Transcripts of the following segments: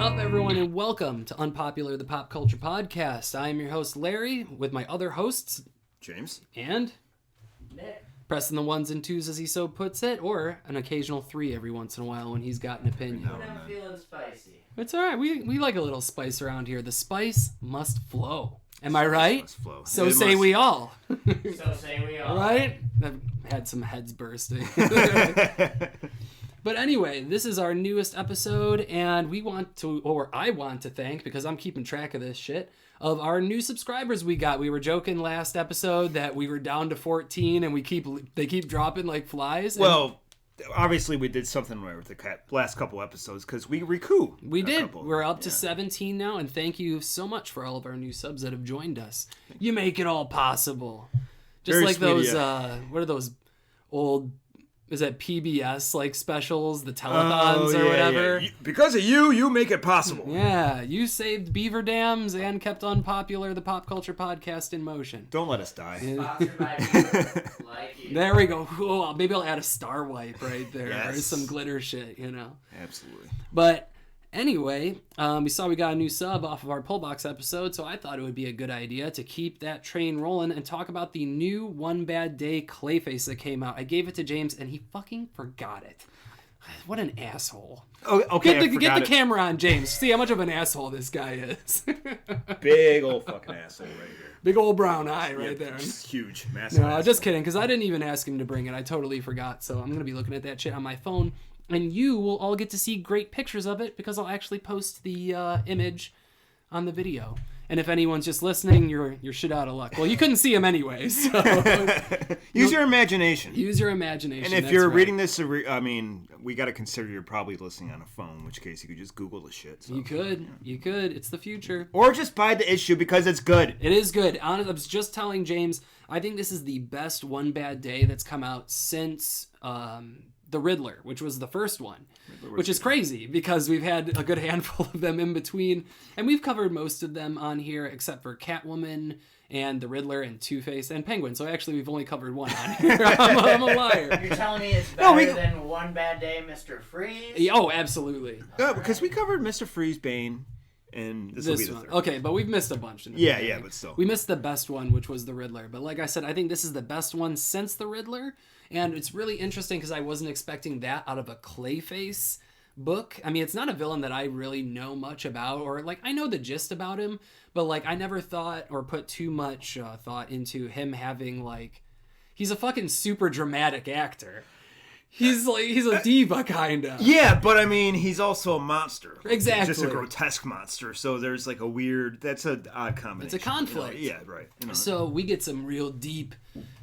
up, everyone, and welcome to Unpopular, the pop culture podcast. I am your host, Larry, with my other hosts, James and Nick. Pressing the ones and twos, as he so puts it, or an occasional three every once in a while when he's got an opinion. When I'm feeling spicy. It's all right. We like a little spice around here. The spice must flow. Am I right? must flow. So It say must. we all. So say we all. Right? I've had some heads bursting. But anyway, this is our newest episode, and I want to thank, because I'm keeping track of this shit, of our new subscribers we got. We were joking last episode that we were down to 14, and they keep dropping like flies. Well, obviously we did something right with the last couple episodes because we recouped. We did. We're up to 17 now, and thank you so much for all of our new subs that have joined us. You make it all possible. Just Very like sweet, those, yeah. what are those old... Is that PBS like specials, the telethons or whatever? Yeah. Because of you, you make it possible. Yeah, you saved beaver dams and kept Unpopular, the pop culture podcast, in motion. Don't let us die. Sponsored by people like you. There we go. Oh, maybe I'll add a star wipe right there, Yes. or some glitter shit, Absolutely. But anyway, we saw we got a new sub off of our Pullbox episode, so I thought it would be a good idea to keep that train rolling and talk about the new One Bad Day Clayface that came out. I gave it to James, and he fucking forgot it. What an asshole. Oh, okay, Get the camera on, James. See how much of an asshole this guy is. Big old fucking asshole right here. Big old brown eye right there. Just huge, massive. No, asshole. just kidding, because I didn't even ask him to bring it. I totally forgot, so I'm going to be looking at that shit on my phone. And you will all get to see great pictures of it because I'll actually post the image on the video. And if anyone's just listening, you're shit out of luck. Well, you couldn't see him anyway, so... Use your imagination. Use your imagination. And if that's you're right. reading this, I mean, we got to consider you're probably listening on a phone, in which case you could just Google the shit. So. You could. It's the future. Or just buy the issue because it's good. It is good. I was just telling James, I think this is the best One Bad Day that's come out since... The Riddler, which was the first one, which is crazy because we've had a good handful of them in between, and we've covered most of them on here except for Catwoman and the Riddler and Two-Face and Penguin. So actually, we've only covered one on here. I'm a liar. You're telling me it's better than One Bad Day, Mr. Freeze? Oh, absolutely. Yeah, because we covered Mr. Freeze, Bane, and this will be the one. third. Okay, but we've missed a bunch. Yeah, but still. We missed the best one, which was the Riddler. But like I said, I think this is the best one since the Riddler. And it's really interesting because I wasn't expecting that out of a Clayface book. I mean, it's not a villain that I really know much about, or like I know the gist about him, but like I never thought or put too much thought into him having like, he's a fucking super dramatic actor. He's a diva kind of. Yeah, but I mean, he's also a monster. Exactly. Just a grotesque monster. So there's like that's an odd combination. It's a conflict. Yeah, right. So we get some real deep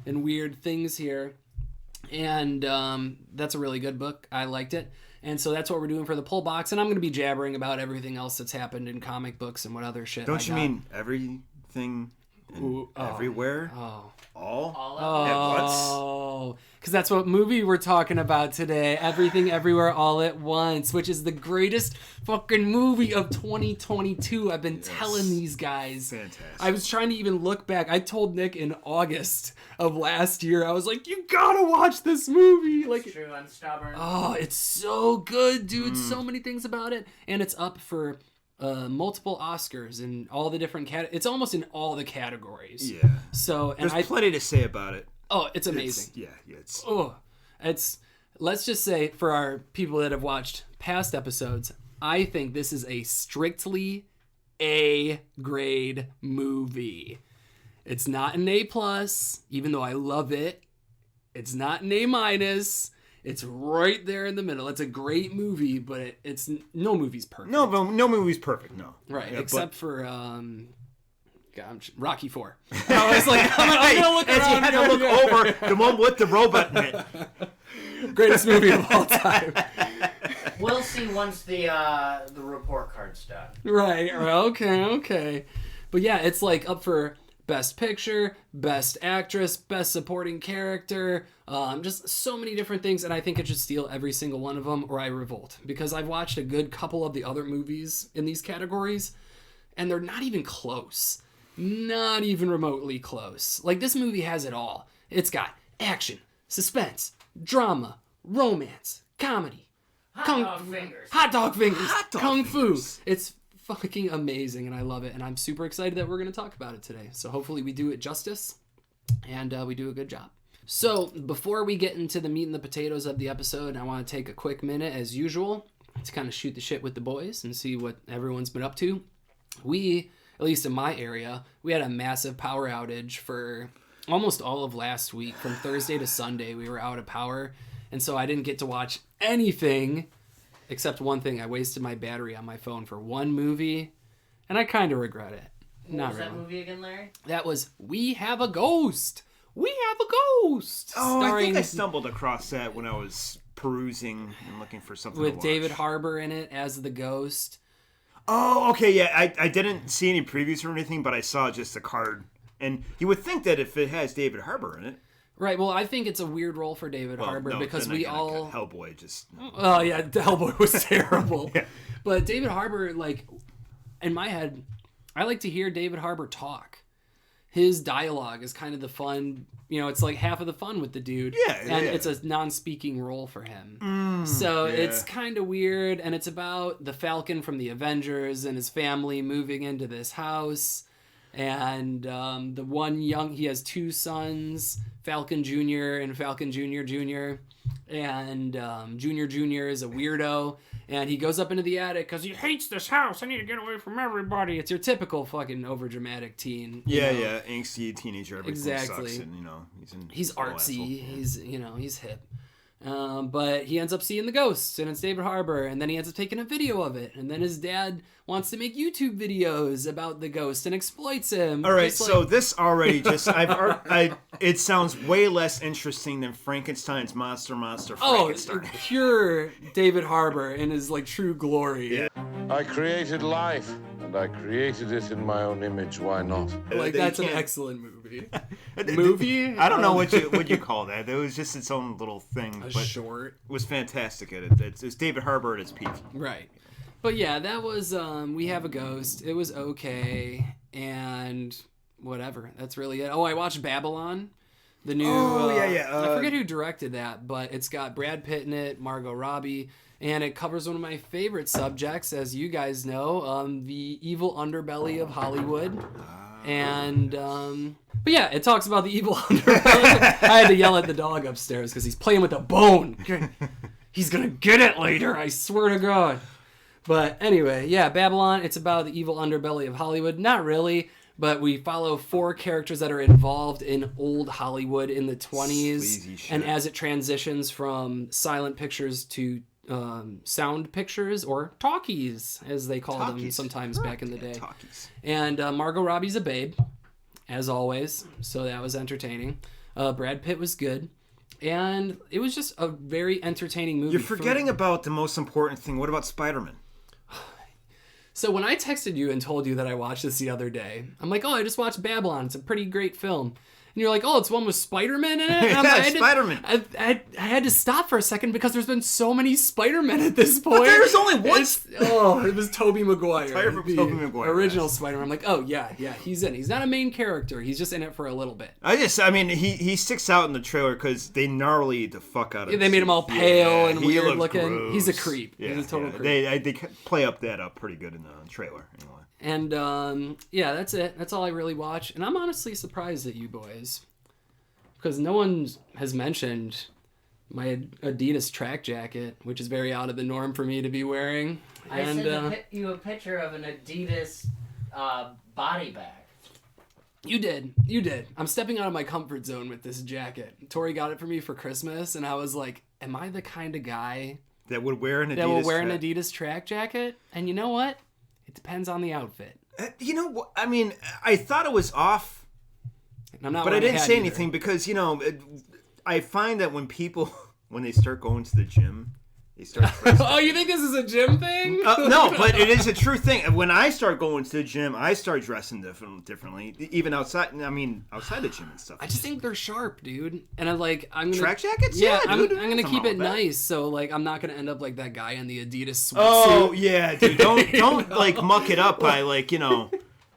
and weird things here. And that's a really good book. I liked it. And so that's what we're doing for the pull box. And I'm going to be jabbering about everything else that's happened in comic books and what other shit. Don't you mean everything and everywhere? Oh. All at once? Oh. Because that's what movie we're talking about today. Everything Everywhere All at Once, which is the greatest fucking movie of 2022. I've been telling these guys. Fantastic. I was trying to even look back. I told Nick in August of last year, I was like, you gotta watch this movie. Like, True and stubborn. oh, it's so good, dude. So many things about it. And it's up for multiple Oscars in all the different it's almost in all the categories. Yeah. So, and There's plenty to say about it. oh, it's amazing. Let's just say for our people that have watched past episodes, I think this is a strictly A grade movie. It's not an A plus, even though I love it. It's not an A minus. It's right there in the middle. It's a great movie, but it's no movie's perfect. No movie's perfect. No. Right, Yeah, except for Rocky 4. I was like, I'm gonna look as around you had to here. look over the one with the robot in it. Greatest movie of all time. We'll see once the report card's done. Right. Okay. But yeah, it's like up for Best Picture, Best Actress, Best Supporting Character, just so many different things, and I think it should steal every single one of them, or I revolt. Because I've watched a good couple of the other movies in these categories, and they're not even close. Not even remotely close. Like, this movie has it all. It's got action, suspense, drama, romance, comedy, Hot dog fingers. Hot dog fingers. Hot dog Kung fingers. Fu. It's fucking amazing, and I love it. And I'm super excited that we're going to talk about it today. So hopefully we do it justice, and we do a good job. So before we get into the meat and the potatoes of the episode, I want to take a quick minute, as usual, to kind of shoot the shit with the boys and see what everyone's been up to. We, at least in my area, we had a massive power outage for almost all of last week. From Thursday to Sunday, we were out of power. And so I didn't get to watch anything except one thing. I wasted my battery on my phone for one movie, and I kind of regret it. What was that movie again, Larry? That was We Have a Ghost. We Have a Ghost. Oh, I think I starring stumbled across that when I was perusing and looking for something with to watch. David Harbour in it as the ghost. Oh, okay, yeah. I didn't see any previews or anything, but I saw just a card. And you would think that if it has David Harbour in it. Right, well, I think it's a weird role for David Harbour no, because then we again, all... Hellboy just... Oh, yeah, Hellboy was terrible. Yeah. But David Harbour, like, in my head, I like to hear David Harbour talk. His dialogue is kind of the fun, it's like half of the fun with the dude. Yeah, and yeah. it's a non-speaking role for him. So yeah. it's kind of weird, and it's about the Falcon from the Avengers and his family moving into this house. And he has two sons, Falcon Jr. and Falcon Jr. And Jr. is a weirdo. And he goes up into the attic because he hates this house. I need to get away from everybody. It's your typical fucking overdramatic teen. Yeah, angsty teenager. Everything Exactly. sucks and, He's artsy. Asshole. He's hip. But he ends up seeing the ghosts, and it's David Harbour, and then he ends up taking a video of it, and then his dad wants to make YouTube videos about the ghost and exploits him. All right, so this already just it sounds way less interesting than Frankenstein's Monster Frankenstein. Pure David Harbour in his like true glory. Yeah. I created life, and I created it in my own image. Why not? Like They that's an can't- excellent movie. I don't know what you call that. It was just its own little thing, A but short. it was fantastic at it. It's David Harbour at its peak. Right. But yeah, that was We Have a Ghost. It was okay, and whatever. That's really it. Oh, I watched Babylon. The new I forget who directed that, but it's got Brad Pitt in it, Margot Robbie, and it covers one of my favorite subjects, as you guys know, the evil underbelly of Hollywood. And but yeah, it talks about the evil underbelly. I had to yell at the dog upstairs because he's playing with a bone. He's gonna get it later, I swear to God. But anyway, yeah, Babylon, it's about the evil underbelly of Hollywood. Not really, but we follow 4 characters that are involved in old Hollywood in the 20s. Sleazy shit. And as it transitions from silent pictures to sound pictures, or talkies, as they call them sometimes back in the day. Talkies. And Margot Robbie's a babe, as always, so that was entertaining. Brad Pitt was good. And it was just a very entertaining movie. You're forgetting about the most important thing. What about Spider-Man? So when I texted you and told you that I watched this the other day, I'm like, oh, I just watched Babylon. It's a pretty great film. And you're like, oh, it's one with Spider-Man in it? And I'm Yeah, like, Spider-Man. I had to stop for a second because there's been so many Spider-Men at this point. But there's only one. It was Tobey Maguire. Tobey Maguire, Original yes. Spider-Man. I'm like, oh, yeah, he's in. He's not a main character. He's just in it for a little bit. He sticks out in the trailer because they gnarly the fuck out of him. They made him all pale and he weird looked looking. gross. He's a creep. Yeah, He's a total creep. They play up pretty good in the trailer anyway. And yeah, that's it. That's all I really watch. And I'm honestly surprised at you boys, because no one has mentioned my Adidas track jacket, which is very out of the norm for me to be wearing. I sent you a picture of an Adidas body bag. You did. I'm stepping out of my comfort zone with this jacket. Tori got it for me for Christmas, and I was like, am I the kind of guy That would wear an Adidas that will wear an track- Adidas track jacket? And you know what? It depends on the outfit. You know what? I mean, I thought it was off, And I'm not but I wearing a didn't hat say either. anything because, I find that when people, when they start going to the gym, they start dressing. Oh, you think this is a gym thing? No, but it is a true thing. When I start going to the gym, I start dressing differently, even outside. I mean, outside the gym and stuff. I just think they're sharp, dude. And I'm gonna Track jackets? Yeah, Yeah, I'm dude. gonna Nothing keep wrong it with that. nice. So I'm not gonna end up like that guy in the Adidas sweatsuit. Oh yeah, dude. Don't muck it up by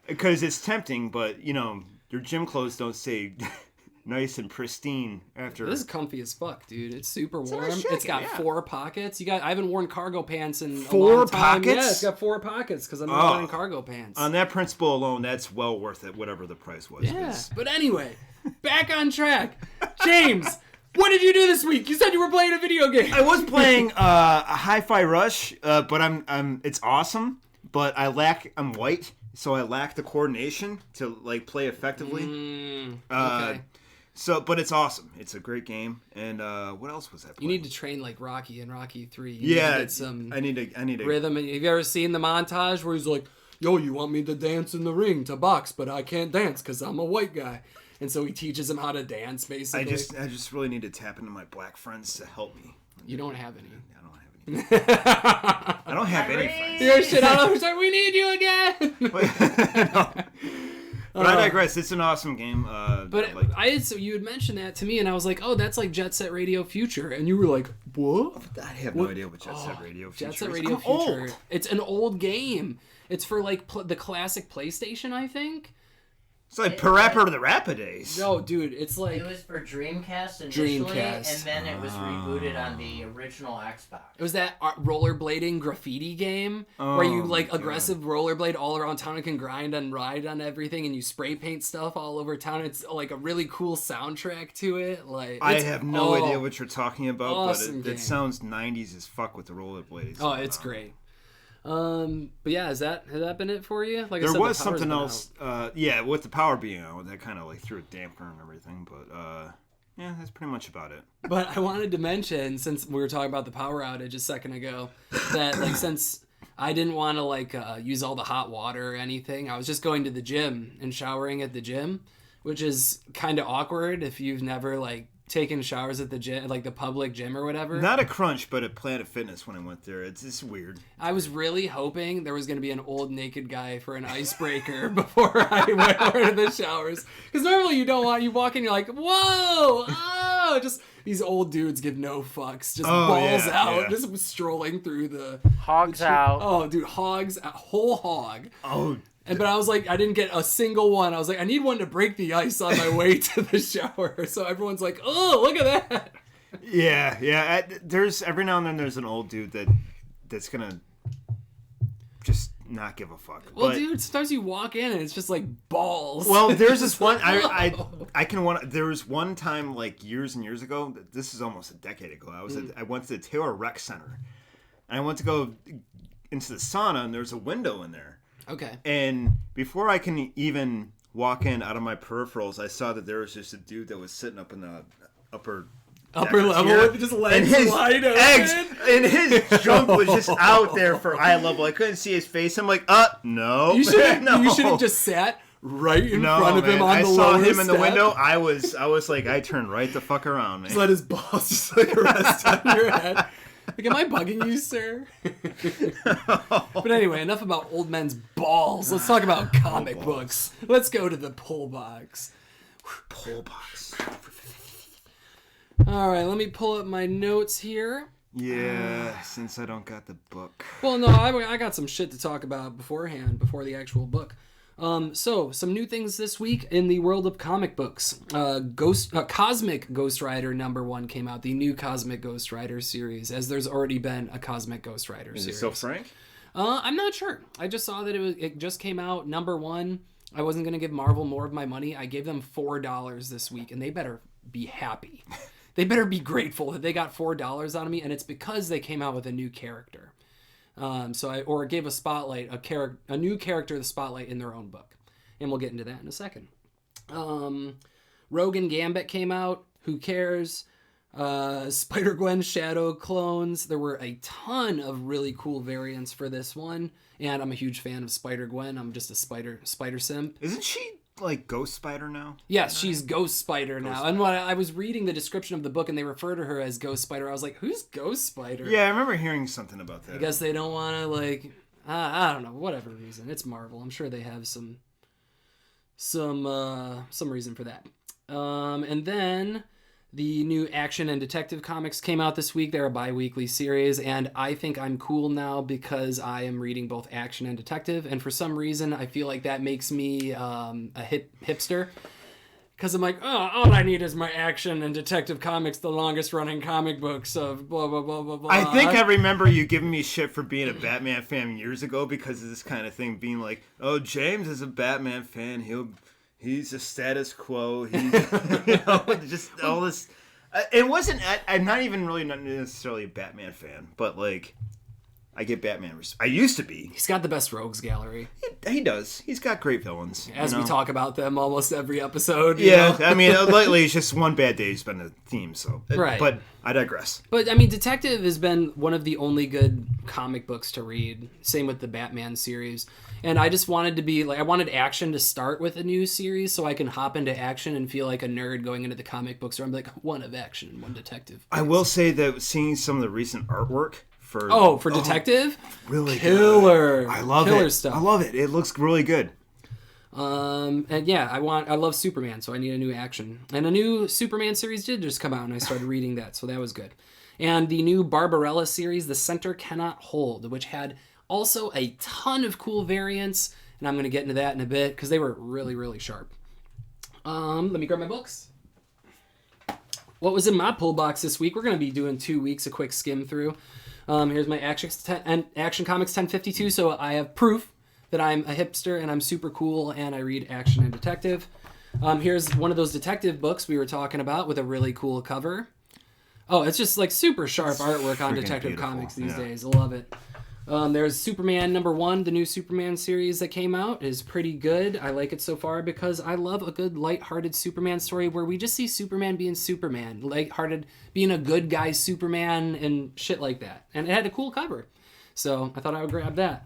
because it's tempting, but your gym clothes don't say nice and pristine after. This is comfy as fuck, dude. It's super a warm. nice It's jacket, got yeah. 4 pockets. I haven't worn cargo pants in a 4 long time. pockets? Yeah, it's got 4 pockets because I'm not wearing cargo pants. On that principle alone, that's well worth it, whatever the price was. Yeah. But anyway, back on track. James, what did you do this week? You said you were playing a video game. I was playing a Hi-Fi Rush, but it's awesome. But I'm white, so I lack the coordination to like play effectively. Okay. But it's awesome. It's a great game. And what else was I playing? You need to train like Rocky in Rocky 3. You yeah, need to get some I need to rhythm. Have you ever seen the montage where he's like, "Yo, you want me to dance in the ring to box, but I can't dance because I'm a white guy." And so he teaches him how to dance, basically. I just really need to tap into my black friends to help me. You don't have any. I don't have any. I don't have any friends. You're shit out of like, we need you again. No. But I digress. It's an awesome game. But so you had mentioned that to me, and I was like, "Oh, that's like Jet Set Radio Future," and you were like, "What?" I have no idea what Jet Set Radio Future Jet Set is. Radio I'm Future. old. It's an old game. It's for like the classic PlayStation, I think. It's like Parappa the Rapidays. No, dude, it's like It was for Dreamcast initially, Dreamcast. and then it was rebooted on the original Xbox. it was that rollerblading graffiti game where you like God. aggressive rollerblade all around town and can grind and ride on everything, and you spray paint stuff all over town. It's like a really cool soundtrack to it. Like I have no idea what you're talking about, awesome but it game. sounds 90s as fuck with the rollerblades. Oh, it's great. But yeah, has that been it for you? Like I There said, was the power's something been else. out. Yeah, with the power being out, that kind of like threw a damper and everything. But yeah, that's pretty much about it. But I wanted to mention, since we were talking about the power outage a second ago, that like since I didn't want to like use all the hot water or anything, I was just going to the gym and showering at the gym, which is kind of awkward if you've never like taken showers at the gym, like the public gym or whatever. Not a crunch, but at Planet Fitness when I went there. It's just weird. I was really hoping there was going to be an old naked guy for an icebreaker before I went over to the showers. Because normally you walk in, you're like, whoa, oh, just these old dudes give no fucks, just balls yeah, out, yeah. just strolling through the Hogs out. Oh, dude, hogs, a whole hog. Oh, But I was like, I didn't get a single one. I was like, I need one to break the ice on my way to the shower. So everyone's like, oh, look at that. yeah. There's every now and then there's an old dude that's gonna just not give a fuck. Well, but, dude, sometimes you walk in and it's just like balls. Well, there's this Just one. like, There was one time like years and years ago. This is almost a decade ago. I went to the Taylor Rec Center, and I went to go into the sauna, and there's a window in there. Okay. And before I can even walk in out of my peripherals, I saw that there was just a dude that was sitting up in the upper Level tier, with just and legs his wide open. eggs and his junk was just out there for eye level. I couldn't see his face. I'm like, no. You should no. have just sat right in No, front of man. him on I the saw lower him in the step. window. I was like, I turned right the fuck around, man. Just let his balls just like rest on your head. Like, am I bugging you, sir? But anyway, enough about old men's balls. Let's talk about comic books. Let's go to the pull box. Pull box. All right, let me pull up my notes here. Yeah, since I don't got the book. Well, no, I got some shit to talk about beforehand, before the actual book. So, some new things this week in the world of comic books. Cosmic Ghost Rider #1 came out, the new Cosmic Ghost Rider series, as there's already been a Cosmic Ghost Rider Is series. it still Frank? I'm not sure. I just saw that it just came out #1. I wasn't going to give Marvel more of my money. I gave them $4 this week, and they better be happy. They better be grateful that they got $4 out of me, and it's because they came out with a new character. So gave a new character the spotlight in their own book, and we'll get into that in a second. Rogue and Gambit came out. Who cares? Spider-Gwen Shadow clones. There were a ton of really cool variants for this one, and I'm a huge fan of Spider-Gwen. I'm just a spider simp. Isn't she like Ghost Spider now? Yes, she's Ghost Spider now. And when I was reading the description of the book and they refer to her as Ghost Spider, I was like, who's Ghost Spider? Yeah, I remember hearing something about that. I guess they don't want to, like, I don't know, whatever reason. It's Marvel. I'm sure they have some reason for that. And then the new Action and Detective comics came out this week. They're a bi-weekly series, and I think I'm cool now because I am reading both Action and Detective, and for some reason I feel like that makes me a hipster. because I'm like, oh, all I need is my Action and Detective Comics, the longest running comic books of blah, blah, blah, blah, blah. I think I remember you giving me shit for being a Batman fan years ago because of this kind of thing, being like, oh, James is a Batman fan. He's a status quo. He's, just all this. It wasn't, I'm not even really not necessarily a Batman fan, but like, I get Batman. I used to be. He's got the best rogues gallery. He does. He's got great villains. As we talk about them almost every episode. Yeah, I mean, lately it's just one bad day has been the theme, so. Right. But I digress. But, I mean, Detective has been one of the only good comic books to read. Same with the Batman series. And I just wanted to be, like, I wanted Action to start with a new series so I can hop into Action and feel like a nerd going into the comic book store. I'm like, one of Action and one Detective. I will say that seeing some of the recent artwork for Detective? Really Killer. Good. I love Killer it. stuff. I love it. It looks really good. And yeah, I love Superman, so I need a new Action. And a new Superman series did just come out, and I started reading that, so that was good. And the new Barbarella series, The Center Cannot Hold, which had also a ton of cool variants, and I'm going to get into that in a bit, because they were really, really sharp. Let me grab my books. What was in my pull box this week? We're going to be doing 2 weeks, a quick skim through. Here's my Action Comics 1052, so I have proof that I'm a hipster and I'm super cool and I read Action and Detective. Here's one of those detective books we were talking about with a really cool cover. Oh, it's just like super sharp artwork on Detective beautiful. Comics these days. I love it. There's Superman #1, the new Superman series that came out is pretty good. I like it so far because I love a good lighthearted Superman story where we just see Superman being Superman, lighthearted, being a good guy Superman and shit like that. And it had a cool cover. So I thought I would grab that.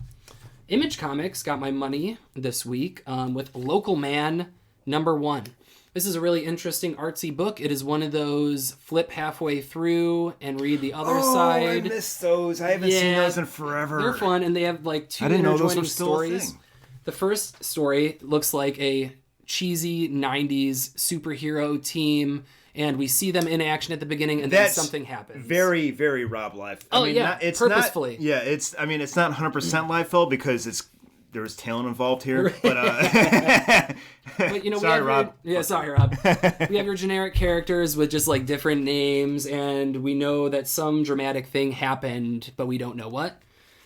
Image Comics got my money this week with Local Man #1. This is a really interesting artsy book. It is one of those flip halfway through and read the other side. I missed those. I haven't seen those in forever. They're fun, and they have like two I didn't know those interjoining were still a stories. thing. The first story looks like a cheesy 90s superhero team, and we see them in action at the beginning, and That's then something happens. Very, very Rob Liefeld. Oh, yeah, it's purposefully. Not, yeah, it's not 100% Liefeld because there's talent involved here, but But, sorry, Rob. Sorry, Rob. We have your generic characters with just like different names, and we know that some dramatic thing happened, but we don't know what.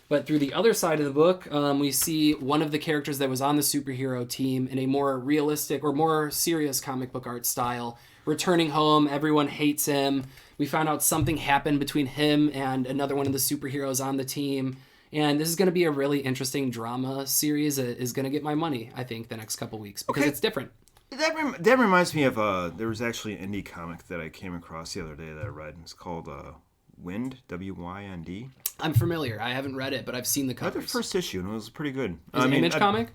But through the other side of the book, we see one of the characters that was on the superhero team in a more realistic or more serious comic book art style, returning home. Everyone hates him. We found out something happened between him and another one of the superheroes on the team. And this is going to be a really interesting drama series that is going to get my money, I think, the next couple weeks because it's different. That reminds me of there was actually an indie comic that I came across the other day that I read. It's called Wind, WYND. I'm familiar. I haven't read it, but I've seen the I read covers. the first issue and it was pretty good. Is it Image comic?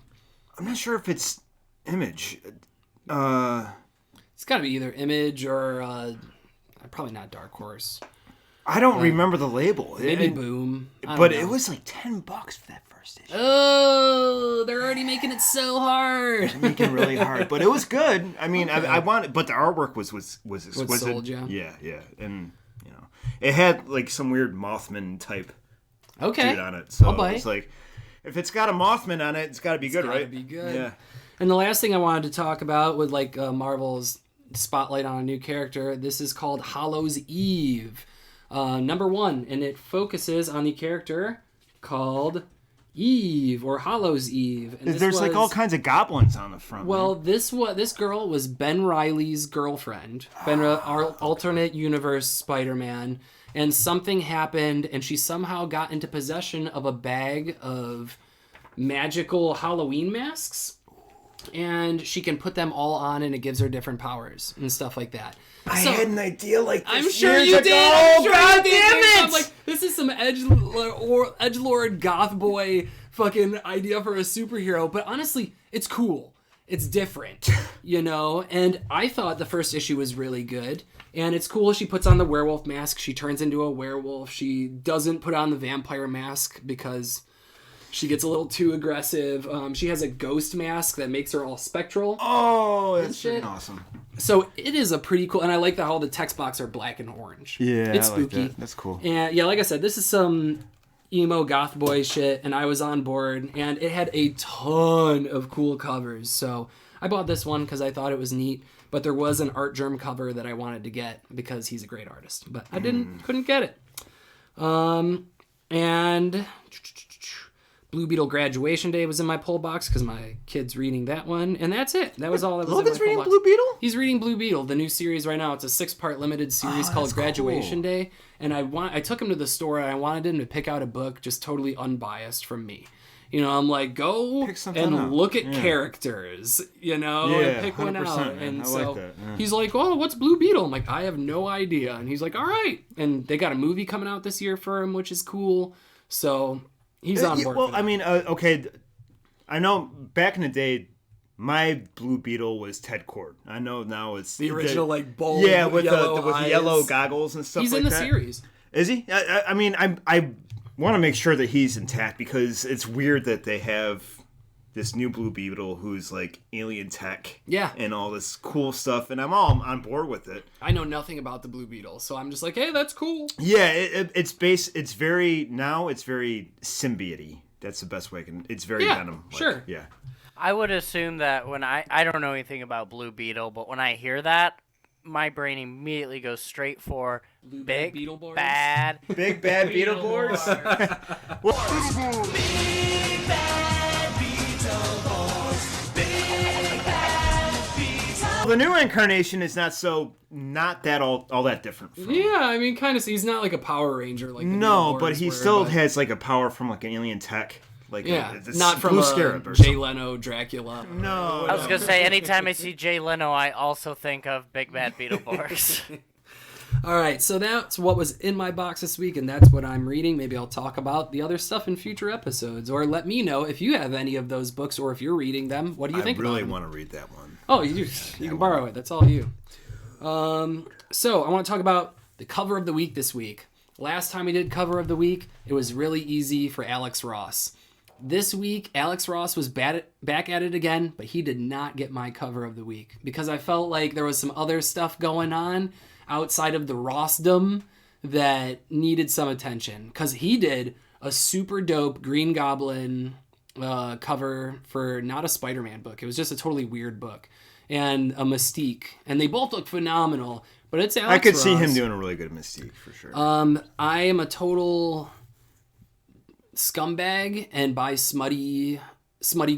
I'm not sure if it's Image. It's got to be either Image or probably not Dark Horse. I don't remember the label. Maybe Boom. But it was like $10 for that first issue. Oh, they're already making it so hard. They're making it really hard, but it was good. I mean, okay. I wanted, but the artwork was exquisite. What sold you? Yeah, and it had like some weird Mothman type dude on it. So it's like, if it's got a Mothman on it, it's got to be good, right? Be good. Yeah. And the last thing I wanted to talk about with like Marvel's spotlight on a new character, this is called Hollow's Eve. #1, and it focuses on the character called Eve or Hollow's Eve. And there's like all kinds of goblins on the front. Well, this girl was Ben Reilly's girlfriend, our alternate universe Spider-Man, and something happened, and she somehow got into possession of a bag of magical Halloween masks. And she can put them all on, and it gives her different powers and stuff like that. I had an idea like this. I'm sure years you ago. did. I'm sure God you did. damn it! I'm like, this is some edgelord goth boy fucking idea for a superhero. But honestly, it's cool. It's different, And I thought the first issue was really good. And it's cool. She puts on the werewolf mask. She turns into a werewolf. She doesn't put on the vampire mask because she gets a little too aggressive. She has a ghost mask that makes her all spectral. Oh, that's freaking awesome. So it is a pretty cool, and I like how the text box are black and orange. Yeah, it's I like spooky. that. That's cool. And yeah, like I said, this is some emo goth boy shit, and I was on board, and it had a ton of cool covers. So I bought this one because I thought it was neat. but there was an Art Germ cover that I wanted to get because he's a great artist, but I couldn't get it. And Blue Beetle Graduation Day was in my pull box because my kid's reading that one, and that's it. That was all that was Logan's in my reading pull box. Blue Beetle? He's reading Blue Beetle, the new series right now. It's a 6-part limited series called that's Graduation cool. Day, and I took him to the store and I wanted him to pick out a book just totally unbiased from me. You know, I'm like, go Pick something and out. look at Yeah. characters, you know, Yeah, and pick one 100%, out. man. And I so like that, yeah. he's like, oh, what's Blue Beetle? I'm like, I have no idea. And he's like, all right. And they got a movie coming out this year for him, which is cool. So he's on board. Well, for that. I mean, okay, I know back in the day, my Blue Beetle was Ted Cord. I know now it's the original, like, bold yeah, with yellow the eyes. yellow goggles and stuff He's like in the that. series. Is he? I mean, I want to make sure that he's intact because it's weird that they have this new Blue Beetle who's like alien tech, Yeah. and all this cool stuff, and I'm all on board with it. I know nothing about the Blue Beetle, so I'm just like, hey, that's cool. Yeah, it's very symbiote-y. That's the best way I can. It's very Yeah, Venom. sure. Yeah. I would assume that when I don't know anything about Blue Beetle, but when I hear that, my brain immediately goes straight for Blue big Beetleborgs? bad Big bad Beetleborgs. The new incarnation is not that all that different. From, Yeah, I mean, kind of. He's not like a Power Ranger like the no, Beetleborgs but he were, still but- has like a power from like an alien tech. Like Yeah, it's not from Blue a Scarab or Jay something. Leno Dracula. No, I was gonna say, anytime I see Jay Leno, I also think of Big Bad Beetleborgs. All right, so that's what was in my box this week, and that's what I'm reading. Maybe I'll talk about the other stuff in future episodes, or let me know if you have any of those books, or if you're reading them. What do you think? I really about them? want to read that one. Oh, you can borrow it. That's all you. So I want to talk about the cover of the week this week. Last time we did cover of the week, it was really easy for Alex Ross. This week, Alex Ross was back at it again, but he did not get my cover of the week because I felt like there was some other stuff going on outside of the Rossdom that needed some attention. Because he did a super dope Green Goblin cover for not a Spider-Man book. It was just a totally weird book. And a Mystique. And they both look phenomenal. But it's Alex I could see Ross. him doing a really good Mystique for sure. I am a total scumbag and buy smutty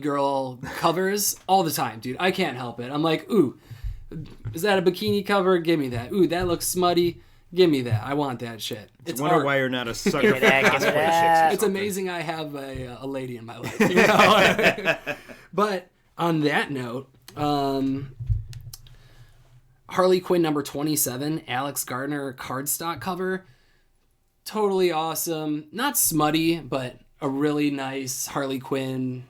girl covers all the time, dude. I can't help it. I'm like, ooh, is that a bikini cover? Give me that. Ooh, that looks smutty. Give me that. I want that shit. It's I wonder art. why you're not a sucker for that, give me cosplay that. chicks. It's amazing I have a lady in my life. You know? But on that note, Harley Quinn number 27, Alex Gardner cardstock cover. Totally awesome. Not smutty, but a really nice Harley Quinn,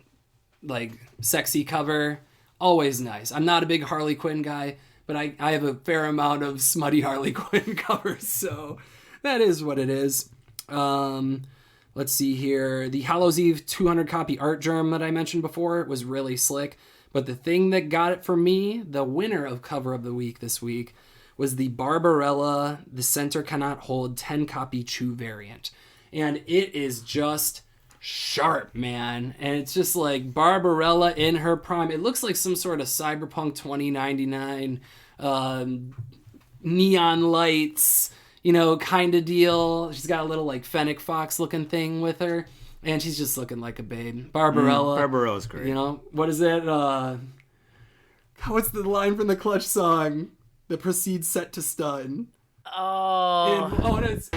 like, sexy cover. Always nice. I'm not a big Harley Quinn guy, but I have a fair amount of smutty Harley Quinn covers, so that is what it is. Let's see here. The Hallows Eve 200 copy art germ that I mentioned before was really slick. But the thing that got it for me, the winner of cover of the week this week, was the Barbarella The Center Cannot Hold 10 copy Chew variant. And it is just sharp, man. And it's just like Barbarella in her prime. It looks like some sort of Cyberpunk 2099 neon lights, you know, kind of deal. She's got a little like Fennec Fox looking thing with her. And she's just looking like a babe. Barbarella. Barbarella's great. You know, what is it? What's the line from the Clutch song that precedes Set to Stun? Oh. And it's...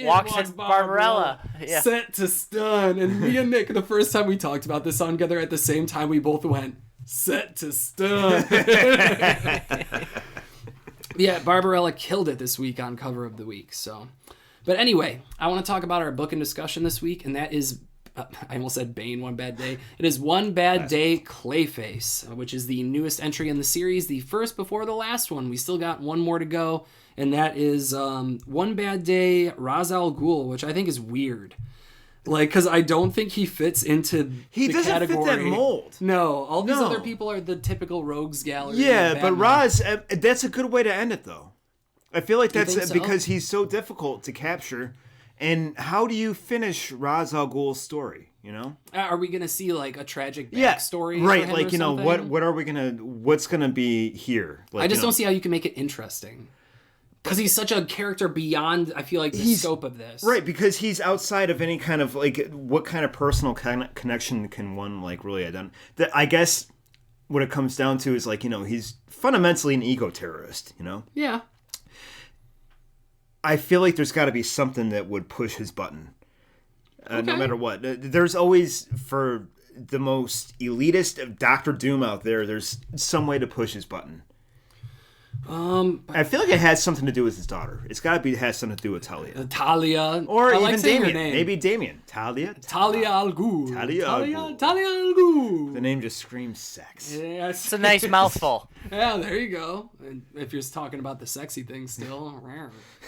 Walks in Barbarella. Yeah. Set to Stun. And me and Nick, the first time we talked about this song together at the same time, we both went, Set to Stun. Yeah, Barbarella killed it this week on cover of the week. So, but anyway, I want to talk about our book and discussion this week, and that is, I almost said Bane, One Bad Day. It is One Bad Day Clayface, which is the newest entry in the series, the first before the last one. We still got one more to go, and that is One Bad Day Ra's al Ghul, which I think is weird. Like, because I don't think he fits into He the doesn't category. fit that mold. No, all these No. other people are the typical rogues gallery. Yeah, of but Batman. Roz, that's a good way to end it, though. I feel like You that's think so? because he's so difficult to capture, And how do you finish Ra's al Ghul's story? You know, Are we gonna see like a tragic backstory? for right? him Like or you know, something? what are we gonna? What's gonna be here? Like, I just you know, don't see how you can make it interesting. Because he's such a character beyond, I feel like, the scope of this. Right, because he's outside of any kind of, like, what kind of personal connection can one, like, really identify? I guess what it comes down to is, like, you know, he's fundamentally an eco-terrorist, you know? Yeah. I feel like there's got to be something that would push his button, no Okay. matter what. There's always, for the most elitist of Doctor Doom out there, there's some way to push his button. I feel like it has something to do with his daughter. It's got to be has something to do with Talia. Talia. Or I even like saying her Damien. name. Maybe Damien. Talia? Talia al Ghul. Talia al Ghul. Talia al Ghul. The name just screams sex. Yes. It's a nice mouthful. Yeah, there you go. And if you're talking about the sexy thing still.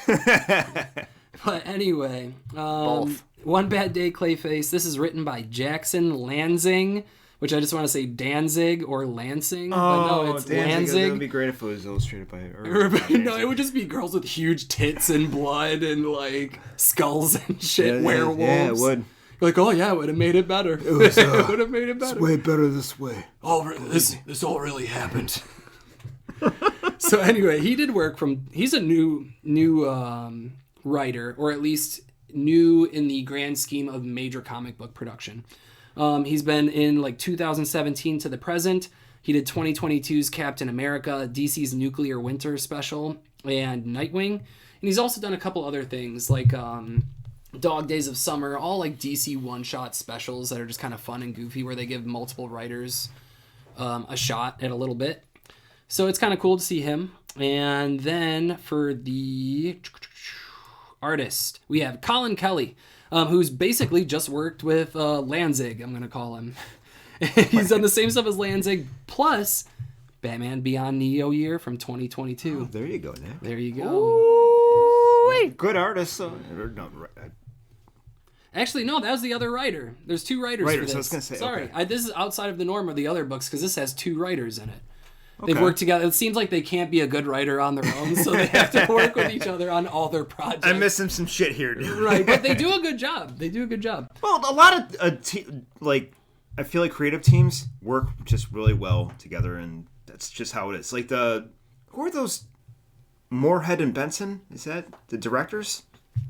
But anyway. Both. One Bad Day Clayface. This is written by Jackson Lansing, which I just want to say Danzig or Lansing. but no, it's Danzig. That Lansing. would be great if it was illustrated by No, it would just be girls with huge tits and blood and like skulls and shit, werewolves. Yeah, it would. You're like, oh yeah, it would have made it better. It would have made it better. Way better this way. This all really happened. So anyway, he did work from. He's a new writer, or at least new in the grand scheme of major comic book production. He's been in like 2017 to the present. He did 2022's Captain America, DC's Nuclear Winter Special, and Nightwing. And he's also done a couple other things like Dog Days of Summer, all like DC one-shot specials that are just kind of fun and goofy where they give multiple writers a shot at a little bit. So it's kind of cool to see him. And then for the artist, we have Colin Kelly, who's basically just worked with Lanzig, I'm going to call him. He's done the same stuff as Lanzig, plus Batman Beyond Neo Year from 2022. Oh, there you go, Nick. There you go. Good artist. Actually, no, that was the other writer. There's two writers for this. I was gonna say, Sorry, okay. this is outside of the norm of the other books because this has two writers in it. Okay. They've worked together. It seems like they can't be a good writer on their own, so they have to work with each other on all their projects. I'm missing some shit here, dude. Right, but they do a good job. Well, a lot of I feel like creative teams work just really well together, and that's just how it is. Like who are those? Moorhead and Benson? Is that the directors?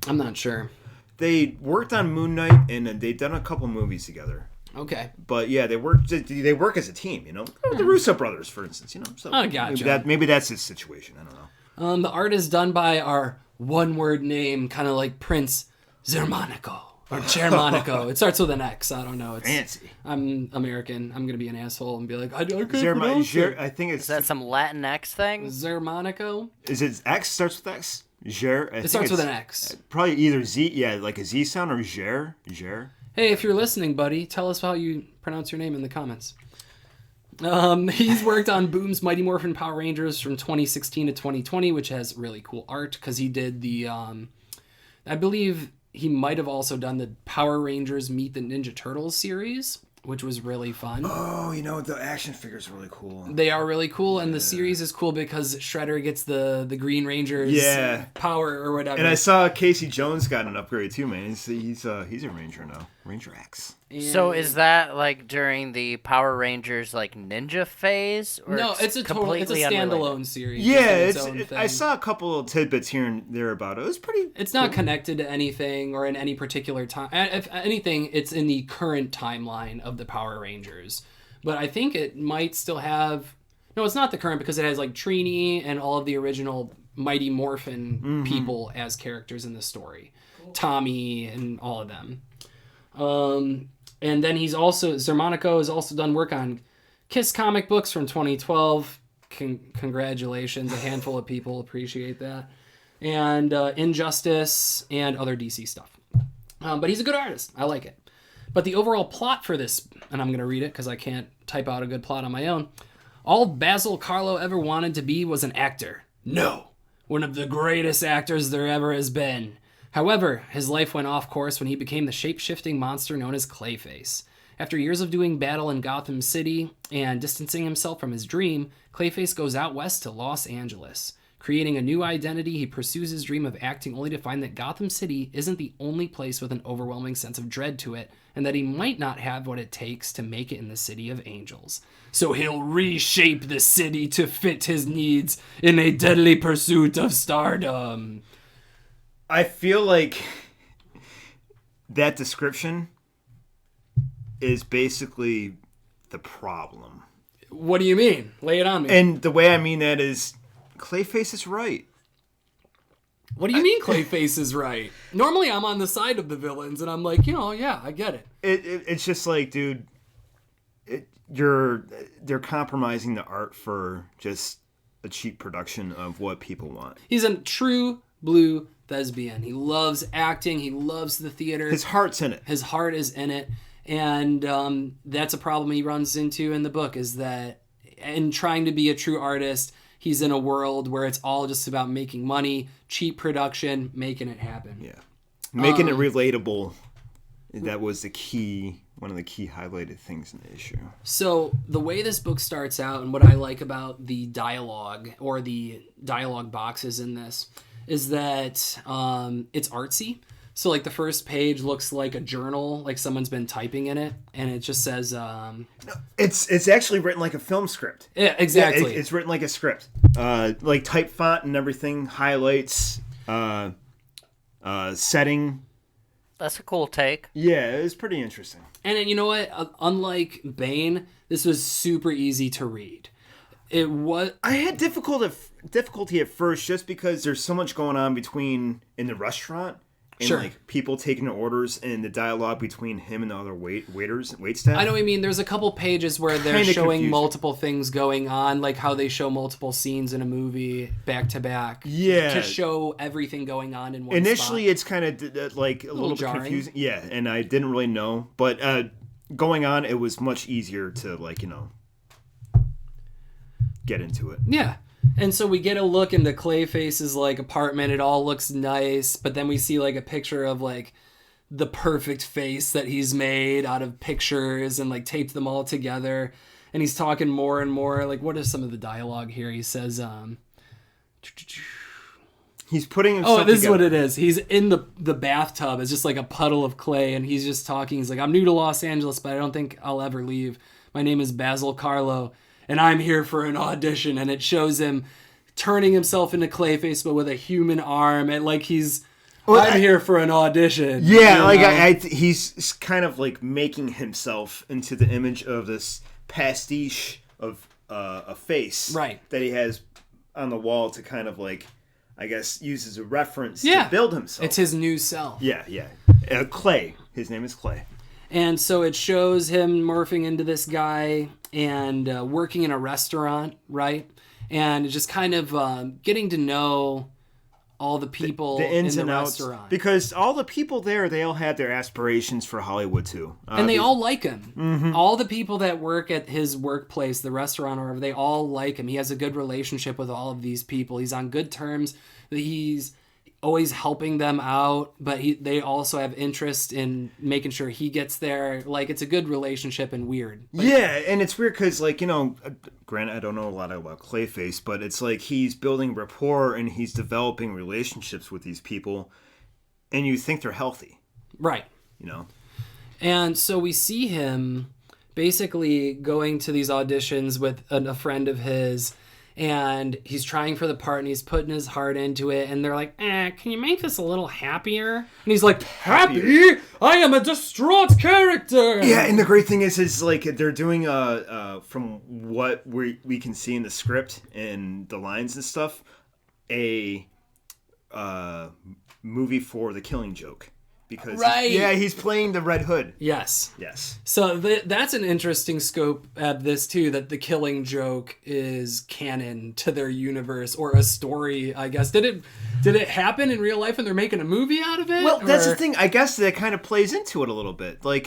I'm not sure. They worked on Moon Knight, and they've done a couple movies together. Okay. But yeah, they work as a team, you know. The Russo brothers, for instance, you know. So Oh, gotcha. Maybe that's his situation. I don't know. The art is done by our one-word name, kind of like Prince Zermanico or Germanico. It starts with an X. I don't know. It's Fancy. I'm American. I'm gonna be an asshole and be like, I can't pronounce it. I think it's. Is that some Latinx thing? Zermanico. Is it X starts with X? It starts with an X. Probably either Z, yeah, like a Z sound, or Ger. Hey, if you're listening, buddy, tell us how you pronounce your name in the comments. He's worked on Boom's Mighty Morphin Power Rangers from 2016 to 2020, which has really cool art because he did the, I believe he might have also done the Power Rangers Meet the Ninja Turtles series, which was really fun. Oh, you know, the action figures are really cool. They are really cool, and the series is cool because Shredder gets the Green Ranger's power or whatever. And I saw Casey Jones got an upgrade too, man. He's a Ranger now, Ranger X. So is that like during the Power Rangers like ninja phase? Or No, it's a completely standalone unrelated? series. Yeah, just in its own I thing. saw a couple of tidbits here and there about it. It was pretty. It's not connected to anything or in any particular time. If anything, it's in the current timeline of the Power Rangers. But I think it might still have. No, it's not the current because it has like Trini and all of the original Mighty Morphin people as characters in the story. Tommy and all of them. And then Zermanico has also done work on Kiss comic books from 2012. Congratulations, a handful of people appreciate that. And Injustice and other DC stuff. But he's a good artist. I like it. But the overall plot for this, and I'm going to read it because I can't type out a good plot on my own. All Basil Carlo ever wanted to be was an actor. No, one of the greatest actors there ever has been. However, his life went off course when he became the shape-shifting monster known as Clayface. After years of doing battle in Gotham City and distancing himself from his dream, Clayface goes out west to Los Angeles. Creating a new identity, he pursues his dream of acting only to find that Gotham City isn't the only place with an overwhelming sense of dread to it, and that he might not have what it takes to make it in the City of Angels. So he'll reshape the city to fit his needs in a deadly pursuit of stardom. I feel like that description is basically the problem. What do you mean? Lay it on me. And the way I mean that is Clayface is right. What do you mean Clayface is right? Normally I'm on the side of the villains, and I'm like, yeah, I get it. It's just like, dude, they're compromising the art for just a cheap production of what people want. He's a true blue thespian. He loves acting. He loves the theater. His heart's in it. His heart is in it. And that's a problem he runs into in the book, is that in trying to be a true artist, he's in a world where it's all just about making money, cheap production, making it happen. Yeah. Making it relatable. That was one of the key highlighted things in the issue. So the way this book starts out, and what I like about the dialogue or the dialogue boxes in this, is that it's artsy. So like the first page looks like a journal, like someone's been typing in it, and it just says it's actually written like a film script. Yeah, exactly. Yeah, it's written like a script. Like type font and everything, highlights, setting. That's a cool take. Yeah, it was pretty interesting. And you know what? Unlike Bane, this was super easy to read. It was. I had difficulty at first just because there's so much going on between in the restaurant. And Sure. like people taking orders and the dialogue between him and the other wait staff. I know what you mean. There's a couple pages where they're Kinda showing confusing. multiple things going on, like how they show multiple scenes in a movie back to back. Yeah. To show everything going on in one Initially, spot. it's kind of like a little bit jarring. confusing. Yeah, and I didn't really know. But going on, it was much easier to get into it. Yeah. And so we get a look into Clayface's like apartment. It all looks nice, but then we see like a picture of like the perfect face that he's made out of pictures and like taped them all together. And he's talking more and more. Like, what is some of the dialogue here? He says, He's putting himself this is together. what it is. He's in the bathtub. It's just like a puddle of clay, and he's just talking. He's like, I'm new to Los Angeles, but I don't think I'll ever leave. My name is Basil Carlo, and I'm here for an audition. And it shows him turning himself into Clayface, but with a human arm, and like I'm here for an audition. Yeah, you like know? he's kind of like making himself into the image of this pastiche of a face, Right. that he has on the wall to kind of like, I guess, use as a reference Yeah. to build himself. It's his new self. Yeah. Clay. His name is Clay. And so it shows him morphing into this guy and working in a restaurant, right? And just kind of getting to know all the people The ins in and the outs. restaurant. Because all the people there, they all had their aspirations for Hollywood too. And they all like him. All the people that work at his workplace, the restaurant or whatever, they all like him. He has a good relationship with all of these people. He's on good terms. He's always helping them out, but they also have interest in making sure he gets there. Like, it's a good relationship and weird. Yeah, and it's weird because, like, granted, I don't know a lot about Clayface, but it's like he's building rapport and he's developing relationships with these people, and you think they're healthy, Right. And so we see him basically going to these auditions with a friend of his, and he's trying for the part and he's putting his heart into it, and they're like, can you make this a little happier? And he's like, happy? I am a distraught character. Yeah, and the great thing is like they're doing from what we can see in the script and the lines and stuff, a movie for The Killing Joke. Because Right. he's playing the Red Hood. Yes. Yes. So that's an interesting scope at this too, that the Killing Joke is canon to their universe, or a story, I guess. Did it happen in real life and they're making a movie out of it? Well, that's Or- the thing. I guess that kind of plays into it a little bit. Like,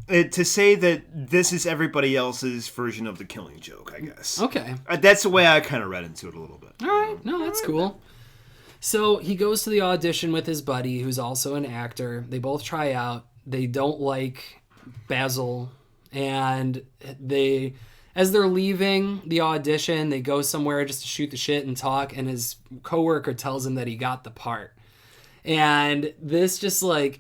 to say that this is everybody else's version of The Killing Joke, I guess. Okay. That's the way I kind of read into it a little bit. All right. No, that's cool. So he goes to the audition with his buddy, who's also an actor. They both try out. They don't like Basil, and they as they're leaving the audition, they go somewhere just to shoot the shit and talk, and his coworker tells him that he got the part. And this just like,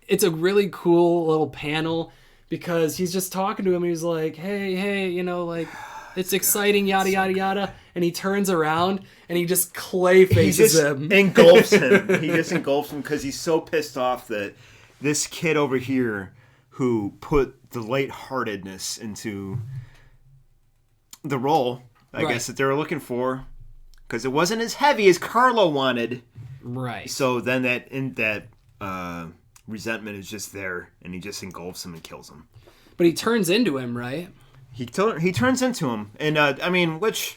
it's a really cool little panel because he's just talking to him. He's like, hey, you know, like, it's exciting, yada, yada, yada. And he turns around and he just Clayfaces him. Engulfs him. He just engulfs him because he's so pissed off that this kid over here who put the lightheartedness into the role, I guess, that they were looking for, because it wasn't as heavy as Carlo wanted. Right. So then that resentment is just there, and he just engulfs him and kills him. But he turns into him, right? He turns into him, and it's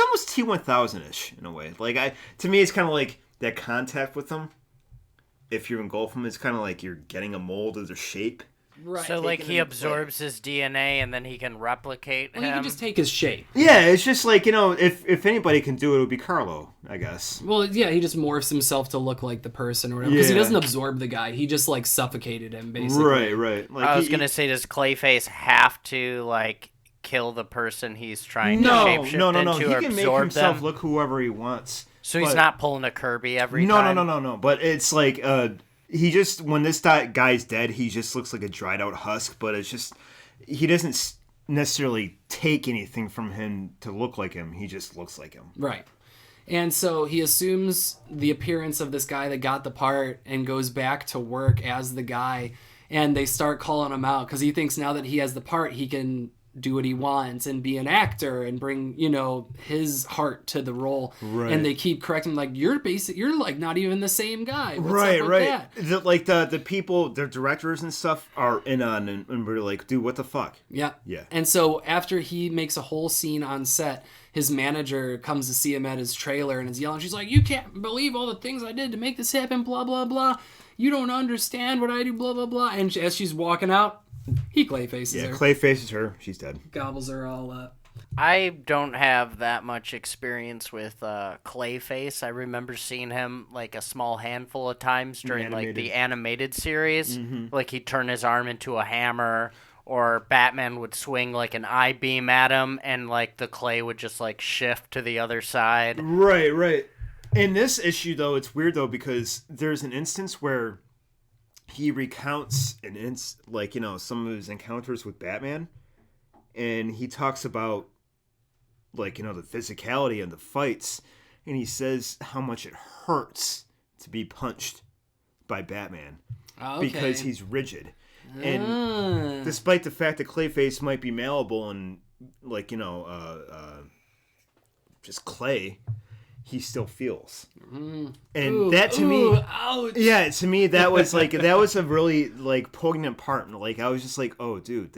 almost T-1000-ish in a way. Like to me, it's kind of like that contact with him. If you engulf him, it's kind of like you're getting a mold of their shape. Right. So like he absorbs his DNA and then he can replicate him. He can just take his shape. Yeah, it's just like, if anybody can do it, it would be Carlo, I guess. Well, yeah, he just morphs himself to look like the person or whatever. Because he doesn't absorb the guy. He just like suffocated him, basically. Right. Like, I was gonna say, does Clayface have to like kill the person he's trying to shapeshift no. into or He can make absorb himself them? look whoever he wants. So he's not pulling a Kirby every time? No. But it's like, he just, when this guy's dead, he just looks like a dried out husk, but it's just, he doesn't necessarily take anything from him to look like him. He just looks like him. Right. And so he assumes the appearance of this guy that got the part and goes back to work as the guy. And they start calling him out because he thinks now that he has the part, he can do what he wants and be an actor and bring, his heart to the role. Right. And they keep correcting him, like, you're like not even the same guy. What's right. up with that? Like the people, the directors and stuff are in on, and we're like, dude, what the fuck? Yeah. Yeah. And so after he makes a whole scene on set, his manager comes to see him at his trailer and is yelling. She's like, you can't believe all the things I did to make this happen, blah, blah, blah. You don't understand what I do, blah, blah, blah. And as she's walking out, he Clayfaces her. Yeah, Clayfaces her. She's dead. Gobbles her all up. I don't have that much experience with Clayface. I remember seeing him like a small handful of times during like the animated series. Mm-hmm. Like he'd turn his arm into a hammer, or Batman would swing like an I-beam at him, and like the clay would just like shift to the other side. Right. In this issue, though, it's weird though because there's an instance where he recounts some of his encounters with Batman, and he talks about the physicality and the fights, and he says how much it hurts to be punched by Batman because he's rigid. And despite the fact that Clayface might be malleable and just clay, he still feels. And that to me, ouch. Yeah, to me that was a really poignant part. And I was just like, oh, dude,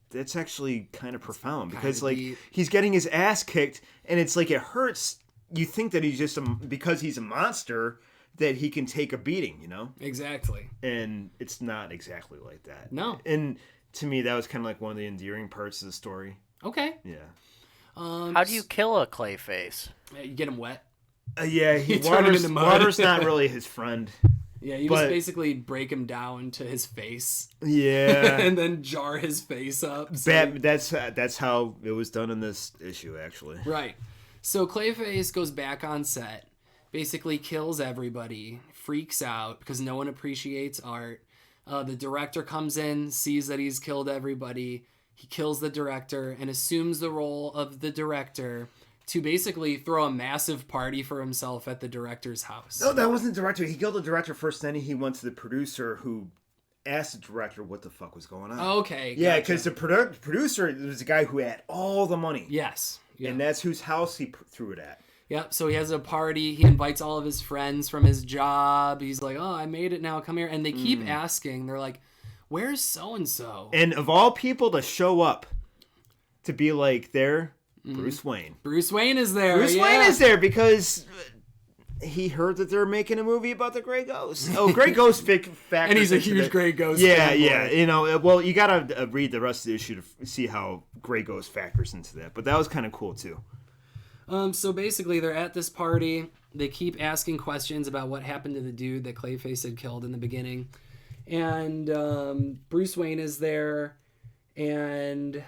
that's actually kind of profound because he's getting his ass kicked, and it's like it hurts. You think that he's just because he's a monster that he can take a beating, Exactly. And it's not exactly like that. No. And to me, that was kind of like one of the endearing parts of the story. Okay. Yeah. How do you kill a Clayface? You get him wet. Yeah, water's not really his friend. Yeah, you just basically break him down to his face. Yeah. And then jar his face up. That's how it was done in this issue, actually. Right. So Clayface goes back on set, basically kills everybody, freaks out because no one appreciates art. The director comes in, sees that he's killed everybody. He kills the director and assumes the role of the director to basically throw a massive party for himself at the director's house. No, that wasn't the director. He killed the director first, then he went to the producer who asked the director what the fuck was going on. Okay. Yeah, because the producer was the guy who had all the money. Yes. Yeah. And that's whose house he threw it at. Yep, so he has a party. He invites all of his friends from his job. He's like, oh, I made it now. Come here. And they keep asking. They're like, where's so-and-so? And of all people to show up to be like, there, Bruce Wayne. Bruce Wayne is there. Wayne is there because he heard that they're making a movie about the Grey Ghost. Oh, Grey Ghost factors. And he's a huge Grey Ghost fan. Yeah. Well, you got to read the rest of the issue to see how Grey Ghost factors into that. But that was kind of cool, too. So basically, they're at this party. They keep asking questions about what happened to the dude that Clayface had killed in the beginning. And Bruce Wayne is there. And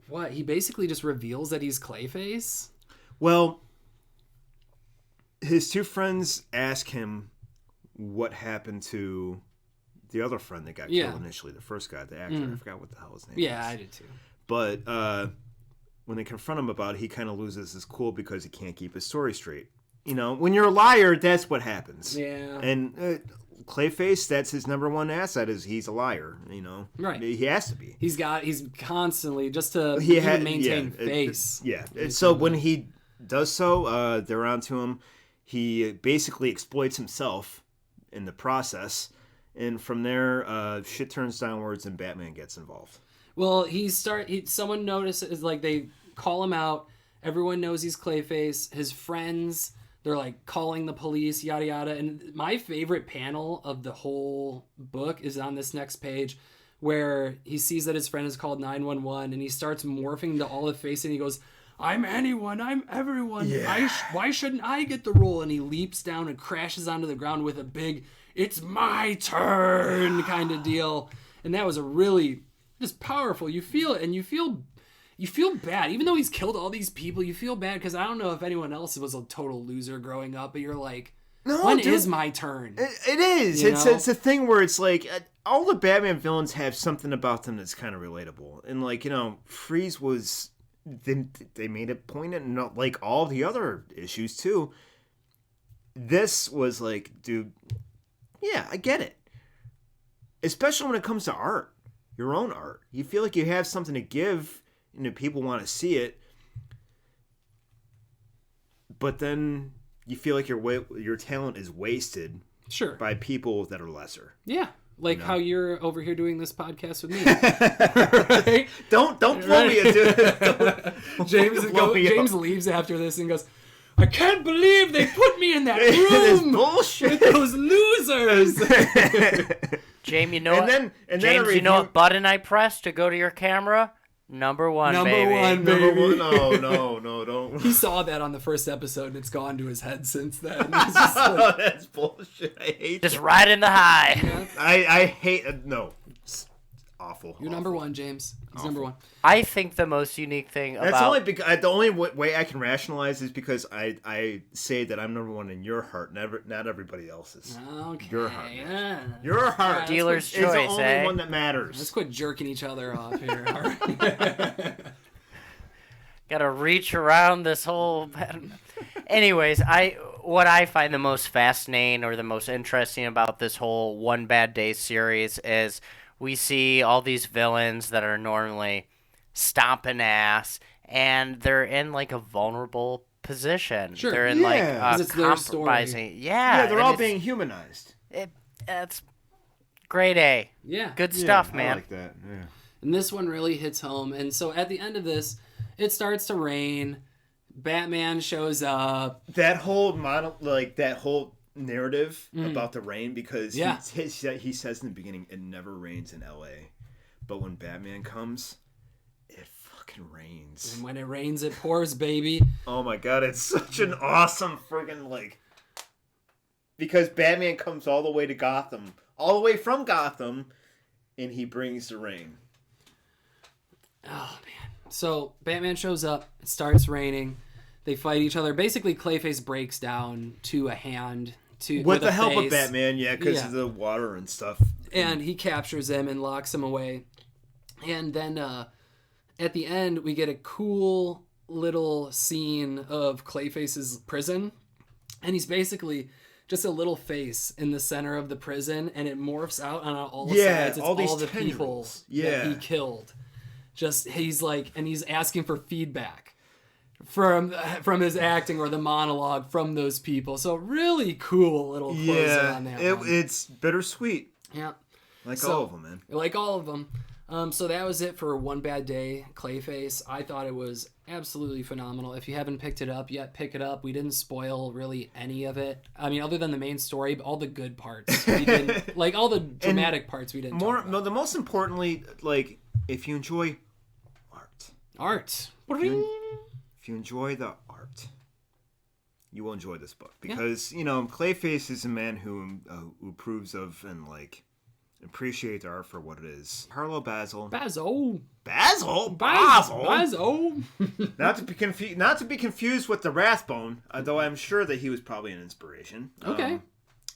what? He basically just reveals that he's Clayface? Well, his two friends ask him what happened to the other friend that got killed initially. The first guy, the actor. I forgot what the hell his name was. Yeah, I did too. But when they confront him about it, he kind of loses his cool because he can't keep his story straight. When you're a liar, that's what happens. Yeah. And Clayface, that's his number one asset, is he's a liar. Right. He has to be. He's constantly just to maintain face. And so when he does so, they're onto him. He basically exploits himself in the process, and from there, shit turns downwards, and Batman gets involved. Well, someone notices, like, they call him out. Everyone knows he's Clayface. His friends, they're like calling the police, yada yada. And my favorite panel of the whole book is on this next page, where he sees that his friend is called 911, and he starts morphing into Olive Face, and he goes, "I'm anyone, I'm everyone. Yeah. Why shouldn't I get the role?" And he leaps down and crashes onto the ground with a big, "It's my turn" kind of deal. And that was a really just powerful. You feel it, and you feel bad. Even though he's killed all these people, you feel bad, because I don't know if anyone else was a total loser growing up, but you're like, when is my turn? It is. It's a thing where it's like, all the Batman villains have something about them that's kind of relatable. And like, Freeze was... They made it poignant, and like all the other issues too. This was like, dude, yeah, I get it. Especially when it comes to art, your own art. You feel like you have something to give, and people want to see it. But then you feel like your talent is wasted, by people that are lesser. Yeah. Like how you're over here doing this podcast with me. Right? Don't blow me, dude. James leaves after this and goes, "I can't believe they put me in that room bullshit with those losers." James, you know what button I pressed to go to your camera? Number one, baby. No, don't. He saw that on the first episode, and it's gone to his head since then. It's just like, that's bullshit. I hate just riding the high. Yeah. I hate no. It's awful. You're number one, James. He's number one. I think the most unique thing about... That's only because the only way I can rationalize is because I say that I'm number one in your heart, not everybody else's. Okay. Your heart. Yeah. Your heart. Dealer's is choice, the only one that matters. Let's quit jerking each other off here. All right. Gotta reach around this whole... Anyways, what I find the most fascinating or the most interesting about this whole One Bad Day series is we see all these villains that are normally stomping ass, and they're in like a vulnerable position. Sure. They're in it's their story. compromising. Yeah, they're all being humanized. It's grade A. Yeah. Good stuff, man. I like that. Yeah. And this one really hits home. And so at the end of this, it starts to rain. Batman shows up. That whole narrative about the rain, because he says in the beginning, it never rains in LA, but when Batman comes, it fucking rains. And when it rains, it pours, baby. Oh my god, it's such an awesome friggin' because Batman comes all the way to Gotham, all the way from Gotham, and he brings the rain. Oh man. So Batman shows up, it starts raining, they fight each other. Basically Clayface breaks down to a hand with the help of Batman, because of the water and stuff. And he captures him and locks him away. And then at the end, we get a cool little scene of Clayface's prison. And he's basically just a little face in the center of the prison, and it morphs out on all sides. It's all the people that he killed. He's like, and he's asking for feedback from his acting or the monologue from those people. So really cool little closer on that one. It's bittersweet. Yeah. All of them, man. Like all of them. So that was it for One Bad Day, Clayface. I thought it was absolutely phenomenal. If you haven't picked it up yet, pick it up. We didn't spoil really any of it. I mean, other than the main story, but all the good parts. We didn't, like all the dramatic parts we didn't talk about. No, the most importantly, if you enjoy art. If you enjoy the art, you will enjoy this book, because Clayface is a man who approves of and appreciate the art for what it is. Harlow Basil. Basil. Basil? Basil. Not to be confused with the Rathbone, though I'm sure that he was probably an inspiration. Okay.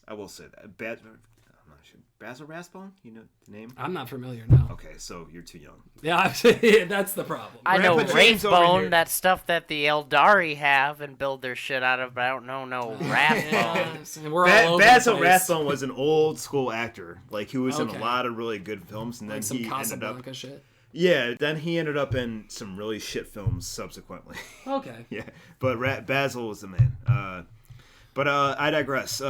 I will say that. I'm not sure. Basil Rathbone? You know the name? I'm not familiar, no. Okay, so you're too young. Yeah, that's the problem. I know Grandpa James over here. Wraithbone, that stuff that the Eldari have and build their shit out of, but I don't know no Rathbone. And we're all over Basil the place. Rathbone was an old school actor. Like, he was in a Okay. lot of really good films, and then Like some he ended up... Casablanca shit. Yeah, then he ended up in some really shit films subsequently. Okay. Yeah, but Basil was the man. But I digress.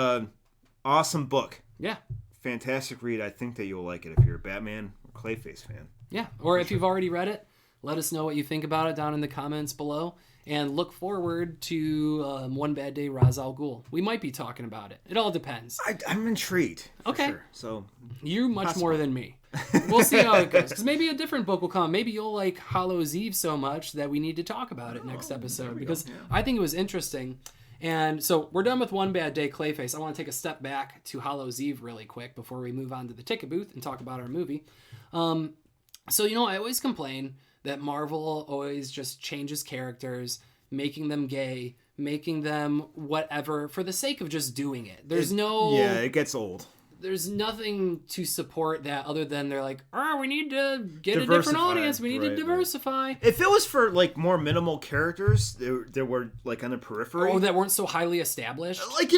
Awesome book. Yeah. Fantastic read. I think that you'll like it if you're a Batman or Clayface fan. Yeah. Or if you've already read it, let us know what you think about it down in the comments below. And look forward to One Bad Day Ra's al Ghul. We might be talking about it. It all depends. I'm intrigued. For Okay. Sure. So You much more than me. We'll see how it goes. Because maybe a different book will come. Maybe you'll like Hallows Eve so much that we need to talk about it next episode. Because I think it was interesting. And so we're done with One Bad Day Clayface. I want to take a step back to Hallows Eve really quick before we move on to the ticket booth and talk about our movie. So, I always complain that Marvel always just changes characters, making them gay, making them whatever for the sake of just doing it. Yeah, it gets old. There's nothing to support that other than they're like, we need to get a different Diversify, audience. We need to right. diversify. If it was for like more minimal characters, there were like on the periphery. Oh, that weren't so highly established. Like,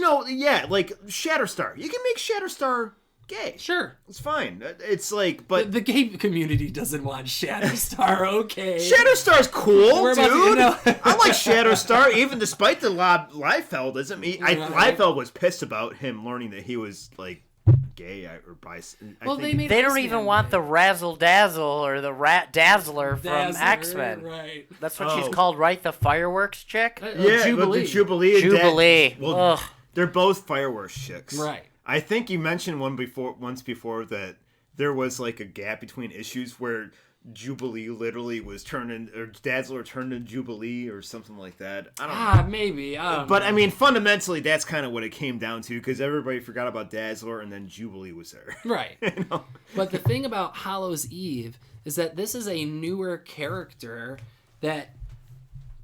like Shatterstar. You can make Shatterstar gay. Sure. It's fine. It's like, but The gay community doesn't want Shatterstar, okay. Shatterstar's cool, We're dude. about to- I like Shatterstar, even despite the Liefeld isn't me. Right. Liefeld was pissed about him learning that he was like gay or bisexual. Well, they They don't even want the Razzle Dazzle or the Rat Dazzler from Dazzler, X-Men. Right. That's what she's Oh. called, right? The fireworks chick? Yeah, Jubilee. The Jubilee. Jubilee. Well, Ugh. they're both fireworks chicks. Right. I think you mentioned once before that there was like a gap between issues where Jubilee literally was or Dazzler turned into Jubilee or something like that. I don't know. Maybe. I don't But know. I mean, fundamentally, that's kind of what it came down to because everybody forgot about Dazzler and then Jubilee was there. Right. But the thing about Hallows Eve is that this is a newer character that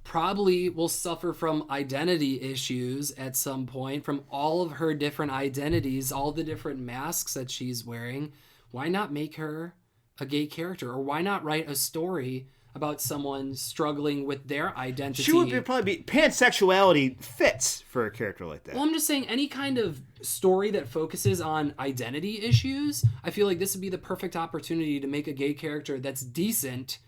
probably will suffer from identity issues at some point from all of her different identities, all the different masks that she's wearing. Why not make her a gay character? Or why not write a story about someone struggling with their identity? She would probably be pansexuality fits for a character like that. Well, I'm just saying any kind of story that focuses on identity issues, I feel like this would be the perfect opportunity to make a gay character that's decent,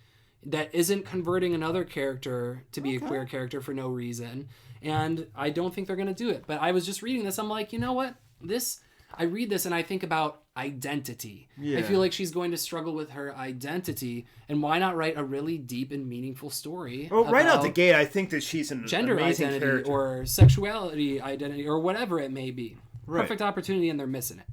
that isn't converting another character to be a queer character for no reason. And I don't think they're going to do it. But I was just reading this. I'm like, you know what? I read this and I think about identity. Yeah. I feel like she's going to struggle with her identity. And why not write a really deep and meaningful story? Well, right out the about gate, I think that she's an gender amazing identity character. or sexuality identity or whatever it may be. Right. Perfect opportunity and they're missing it.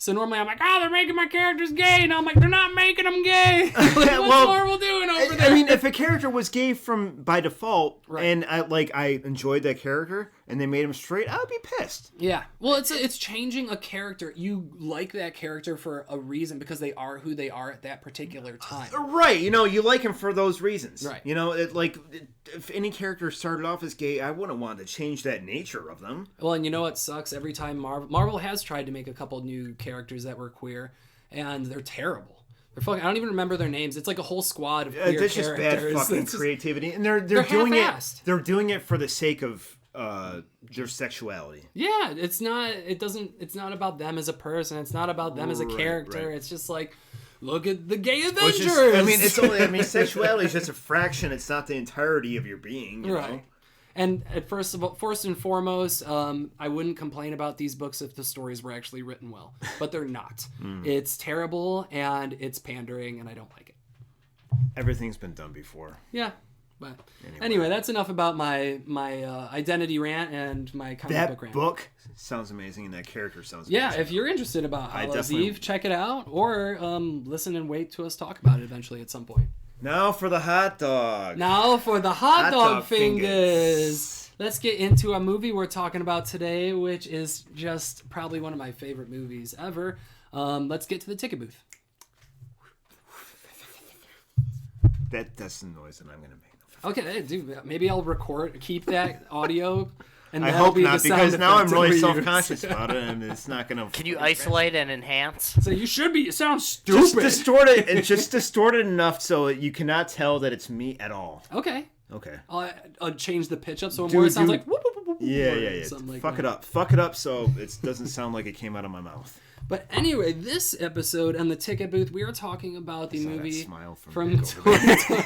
So normally I'm like, they're making my characters gay. And I'm like, they're not making them gay. Like, what's Marvel doing over there? I mean, if a character was gay by default, Right. and I enjoyed that character, and they made him straight, I would be pissed. Yeah. Well, it's changing a character. You like that character for a reason because they are who they are at that particular time. Right, you like him for those reasons. Right. If any character started off as gay, I wouldn't want to change that nature of them. Well, and you know what sucks? Every time Marvel has tried to make a couple new characters that were queer, and they're terrible. They're fucking. I don't even remember their names. It's like a whole squad of queer That's characters. just bad fucking It's just- creativity, and they're doing half-assed. it. They're doing it for the sake of their sexuality. Yeah, it's not. It doesn't. It's not about them as a person. It's not about them as a Right, right. It's just like, look at the gay Which Avengers. is, sexuality is just a fraction. It's not the entirety of your being. You right. know? And first and foremost, I wouldn't complain about these books if the stories were actually written well, but they're not. It's terrible and it's pandering, and I don't like it. Everything's been done before. Yeah. But anyway, that's enough about my identity rant and my comic book That rant. book sounds amazing, and that character sounds Yeah, amazing. if you're interested about Hallows definitely- Eve, check it out, or listen and wait to us talk about it eventually at some point. Now for the hot dog. Now for the hot dog fingers. fingers. Let's get into a movie we're talking about today, which is just probably one of my favorite movies ever. Let's get to the ticket booth. That's the noise that I'm going to make. Okay, dude, maybe I'll keep that audio. And I that'll hope be not, the sound because now I'm effect really we use. self-conscious about it, and it's not going to... Can you isolate and enhance? So you should be. It sounds stupid. Just distort it, and just distort it enough so you cannot tell that it's me at all. Okay. Okay. I'll change the pitch up so Dude, it sounds like whoop, whoop, whoop, whoop, Yeah. something like Fuck that. it up. Fuck it up so it doesn't sound like it came out of my mouth. But anyway, this episode on the ticket booth, we are talking about the Saw that movie smile from Nick over there.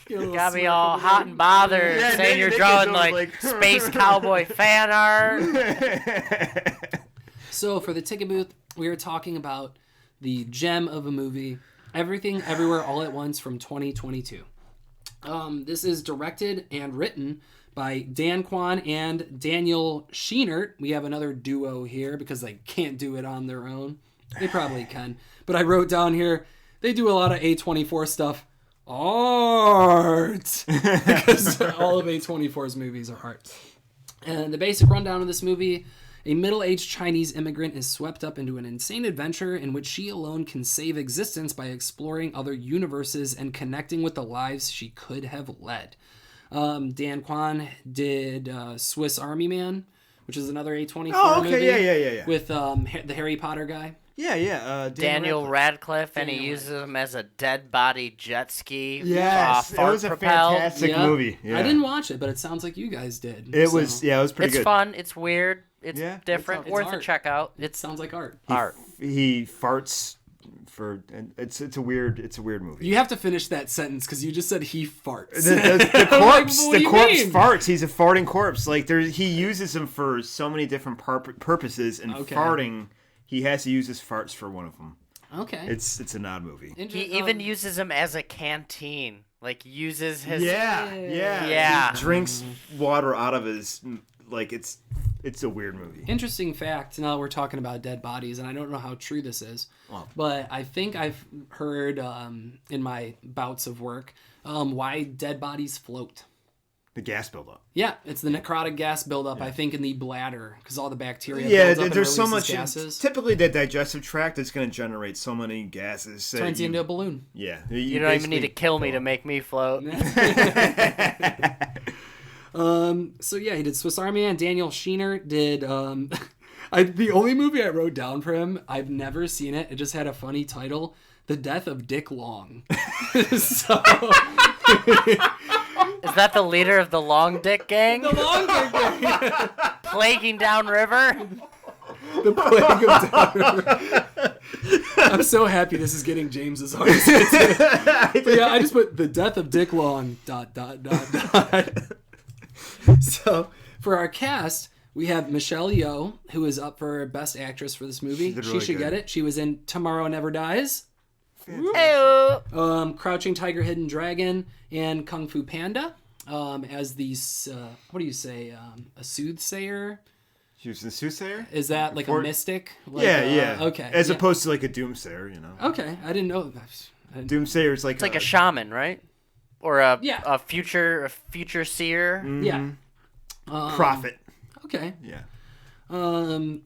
Got me all hot and bothered, Yeah, saying you're Nick is drawing all like like- space cowboy fan art. So for the ticket booth, we are talking about the gem of a movie, Everything, Everywhere, All at Once from 2022. This is directed and written by Dan Kwan and Daniel Scheinert. We have another duo here because they can't do it on their own. They probably can. But I wrote down here, they do a lot of A24 stuff. Art! Because all of A24's movies are art. And the basic rundown of this movie: a middle-aged Chinese immigrant is swept up into an insane adventure in which she alone can save existence by exploring other universes and connecting with the lives she could have led. Dan Kwan did Swiss Army Man, which is another A24 Oh, okay, movie. yeah. With the Harry Potter guy. Yeah. Daniel Radcliffe, and he Daniel uses him as a dead body jet ski. Yes, it fart was a propelled. fantastic Yeah. movie. Yeah. I didn't watch it, but it sounds like you guys did. It so was pretty It's good. fun. It's weird. It's Yeah, different. it's Worth a art. check out. It It's sounds like art. art. He farts and it's a weird movie. You have to finish that sentence because you just said he farts. The I'm like, corpse, what do the you corpse mean? farts. He's a farting corpse. Like he uses them for so many different purposes, and Okay. farting, he has to use his farts for one of them. Okay. It's an odd movie. He even uses him as a canteen. Like uses his. Yeah. Yeah. He drinks water out of his. Like it's a weird movie. Interesting fact. Now we're talking about dead bodies, and I don't know how true this is, but I think I've heard in my bouts of work why dead bodies float. The gas buildup. Yeah, it's the necrotic gas buildup. I think in the bladder because all the bacteria. Yeah, builds up and there's so releases much. gases. Typically, the digestive tract is going to generate so many gases. that Turns you into a balloon. Yeah, You don't even need to kill me to make me float. So yeah, he did Swiss Army Man. Daniel Scheinert did. The only movie I wrote down for him, I've never seen it. It just had a funny title: The Death of Dick Long. So Is that the leader of the Long Dick Gang? the Long Dick Gang. Plaguing downriver? The plague of Downriver. I'm so happy this is getting James's heart. But yeah, I just put the death of Dick Long. ... So for our cast, we have Michelle Yeoh, who is up for Best Actress for this movie. She did She really should good. get it. She was in Tomorrow Never Dies, Ew. Crouching Tiger, Hidden Dragon, and Kung Fu Panda. As these, what do you say, a soothsayer? She was the soothsayer. Is that like a mystic? Like, Yeah. Okay. As yeah. opposed to like a doomsayer, you know. Okay, I didn't know that. Doomsayer's like It's like a shaman, right? Or a Yeah. a future seer. Yeah. prophet. Okay. Yeah. And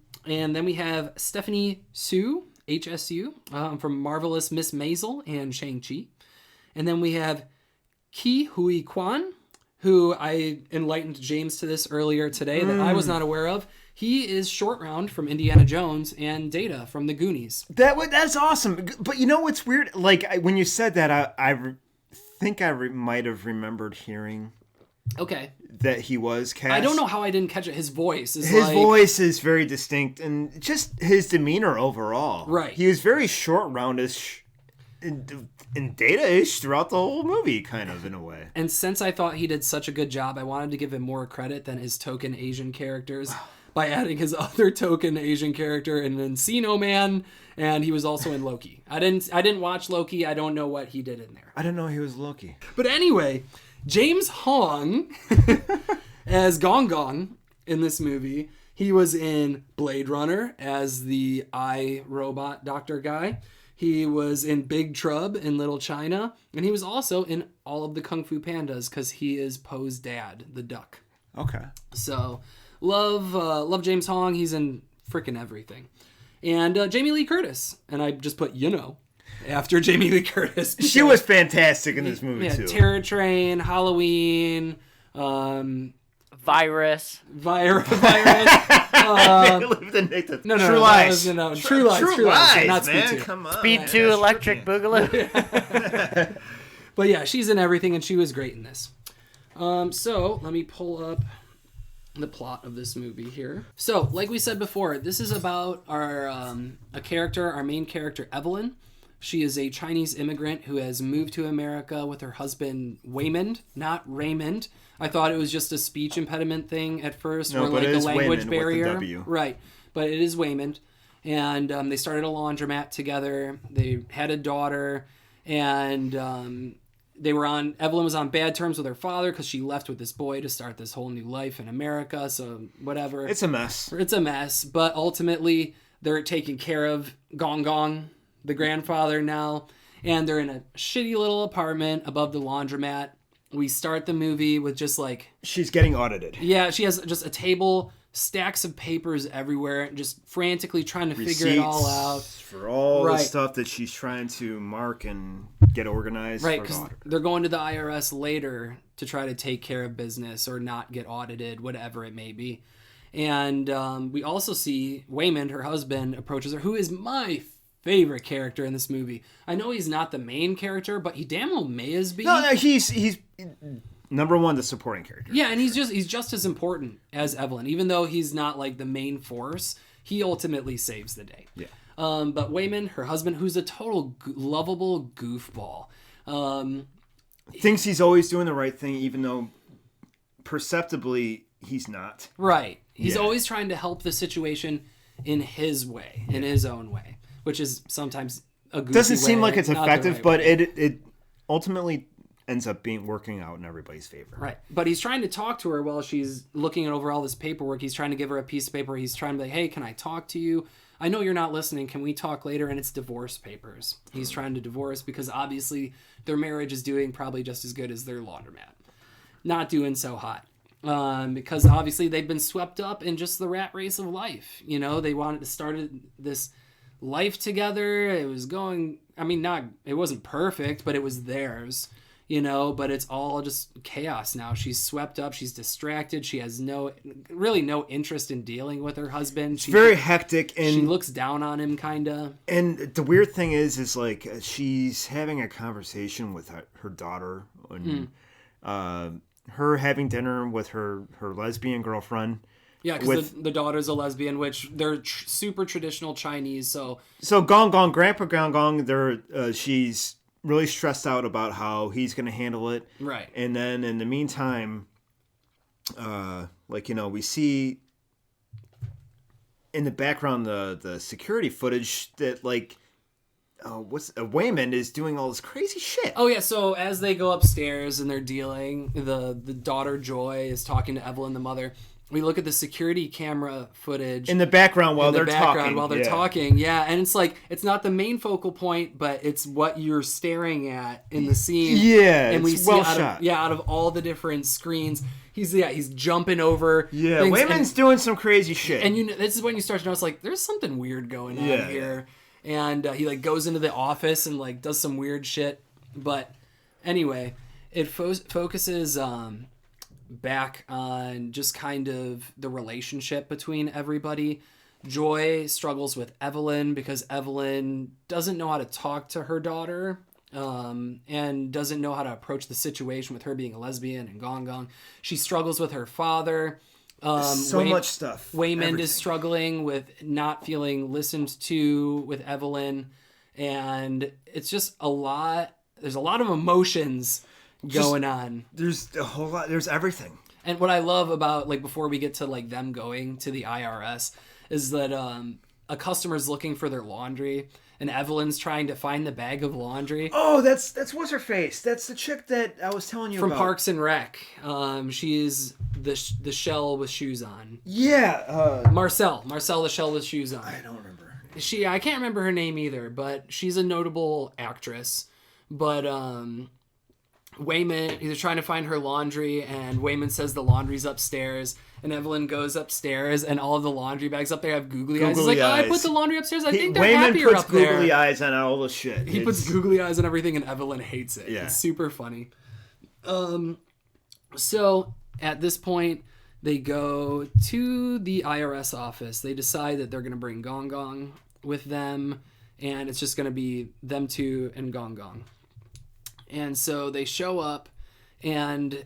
then we have Stephanie Su, HSU, from Marvelous Miss Maisel and Shang-Chi. And then we have Ki Hui Kwan, who I enlightened James to this earlier today that I was not aware of. He is Short Round from Indiana Jones and Data from The Goonies. That's awesome. But you know what's weird? Like when you said that, I think I might have remembered hearing Okay. that he was cast. I don't know how I didn't catch it. His voice is His like... voice is very distinct, and just his demeanor overall. Right. He was very short roundish and data-ish throughout the whole movie, kind of, in a way. And since I thought he did such a good job, I wanted to give him more credit than his token Asian characters by adding his other token Asian character in Encino Man, and he was also in Loki. I didn't watch Loki. I don't know what he did in there. I didn't know he was Loki. But anyway, James Hong as Gong Gong in this movie. He was in Blade Runner as the iRobot doctor guy. He was in Big Trub in Little China, and he was also in all of the Kung Fu Pandas because he is Poe's dad, the duck. Okay. So love James Hong. He's in freaking everything. And Jamie Lee Curtis. And I just put, after Jamie Lee Curtis. She was fantastic in this movie, too. Terror Train, Halloween, Virus. Virus. No, True Lies. True Lies, not man. Speed 2. Come on. Speed 2 Electric Boogaloo. But yeah, she's in everything, and she was great in this. So let me pull up the plot of this movie here. So, like we said before, this is about our main character, Evelyn. She is a Chinese immigrant who has moved to America with her husband, Waymond, not Raymond. I thought it was just a speech impediment thing at first, no, or but like it a is language Waymond barrier. with the W. Right, but it is Waymond. And they started a laundromat together. They had a daughter, and Evelyn was on bad terms with her father because she left with this boy to start this whole new life in America. So whatever. It's a mess. It's a mess. But ultimately, they're taking care of Gong Gong, the grandfather now. And they're in a shitty little apartment above the laundromat. We start the movie with just like... She's getting audited. Yeah, she has just a table, stacks of papers everywhere, just frantically trying to figure it all out. For all the stuff that she's trying to mark and get organized. Right, because they're going to the IRS later to try to take care of business or not get audited, whatever it may be. And we also see Waymond, her husband, approaches her, who is my favorite character in this movie. I know he's not the main character, but he damn well may as be. No, he's number one, the supporting character. Yeah, and he's just as important as Evelyn, even though he's not like the main force. He ultimately saves the day. Yeah. But Waymond, her husband, who's a total lovable goofball, thinks he's always doing the right thing, even though perceptibly he's not. Right. He's always trying to help the situation in his way, in his own way, which is sometimes a goofy doesn't seem way, like it's not the effective, right but way. it ultimately ends up working out in everybody's favor. Right. But he's trying to talk to her while she's looking over all this paperwork. He's trying to give her a piece of paper. He's trying to be like, hey, can I talk to you? I know you're not listening. Can we talk later? And it's divorce papers. He's trying to divorce because obviously their marriage is doing probably just as good as their laundromat. Not doing so hot. Because obviously they've been swept up in just the rat race of life. You know, they wanted to start this life together. It was going, it wasn't perfect, but it was theirs. You know, but it's all just chaos now. She's swept up. She's distracted. She has no interest in dealing with her husband. It's very hectic, and she looks down on him, kind of. And the weird thing is like she's having a conversation with her daughter, and her having dinner with her lesbian girlfriend. Yeah, because the daughter's a lesbian, which they're super traditional Chinese. So Gong Gong, Grandpa Gong Gong, she's really stressed out about how he's going to handle it. Right. And then in the meantime, we see in the background the security footage that Waymond is doing all this crazy shit. Oh yeah, so as they go upstairs and they're dealing, the daughter Joy is talking to Evelyn, the mother. We look at the security camera footage in the background while they're talking. Yeah, and it's like it's not the main focal point, but it's what you're staring at in the scene. Yeah, and we it's see well shot. Out of all the different screens, he's jumping over. Yeah, things, Waymond's doing some crazy shit, and this is when you start to notice there's something weird going on here, and he goes into the office and does some weird shit. But anyway, it focuses back on just kind of the relationship between everybody. Joy struggles with Evelyn because Evelyn doesn't know how to talk to her daughter and doesn't know how to approach the situation with her being a lesbian and Gong Gong. She struggles with her father. Much stuff. Waymond is struggling with not feeling listened to with Evelyn, and it's just a lot. There's a lot of emotions going on. There's a whole lot. There's everything. And what I love about before we get to them going to the IRS is that a customer's looking for their laundry and Evelyn's trying to find the bag of laundry. Oh, that's what's her face. That's the chick that I was telling you from about. Parks and Rec. She's the shell with shoes on. Yeah, Marcel the shell with shoes on. I don't remember. I can't remember her name either, but she's a notable actress. But Waymond, he's trying to find her laundry, and Waymond says the laundry's upstairs. And Evelyn goes upstairs, and all of the laundry bags up there have googly eyes. He's Googly like, I eyes. put the laundry upstairs. I think they're Wayman happier puts up there. googly eyes on all the shit. He puts googly eyes on everything, and Evelyn hates it. Yeah. It's super funny. So at this point, they go to the IRS office. They decide that they're going to bring Gong Gong with them, and it's just going to be them two and Gong Gong. And so they show up, and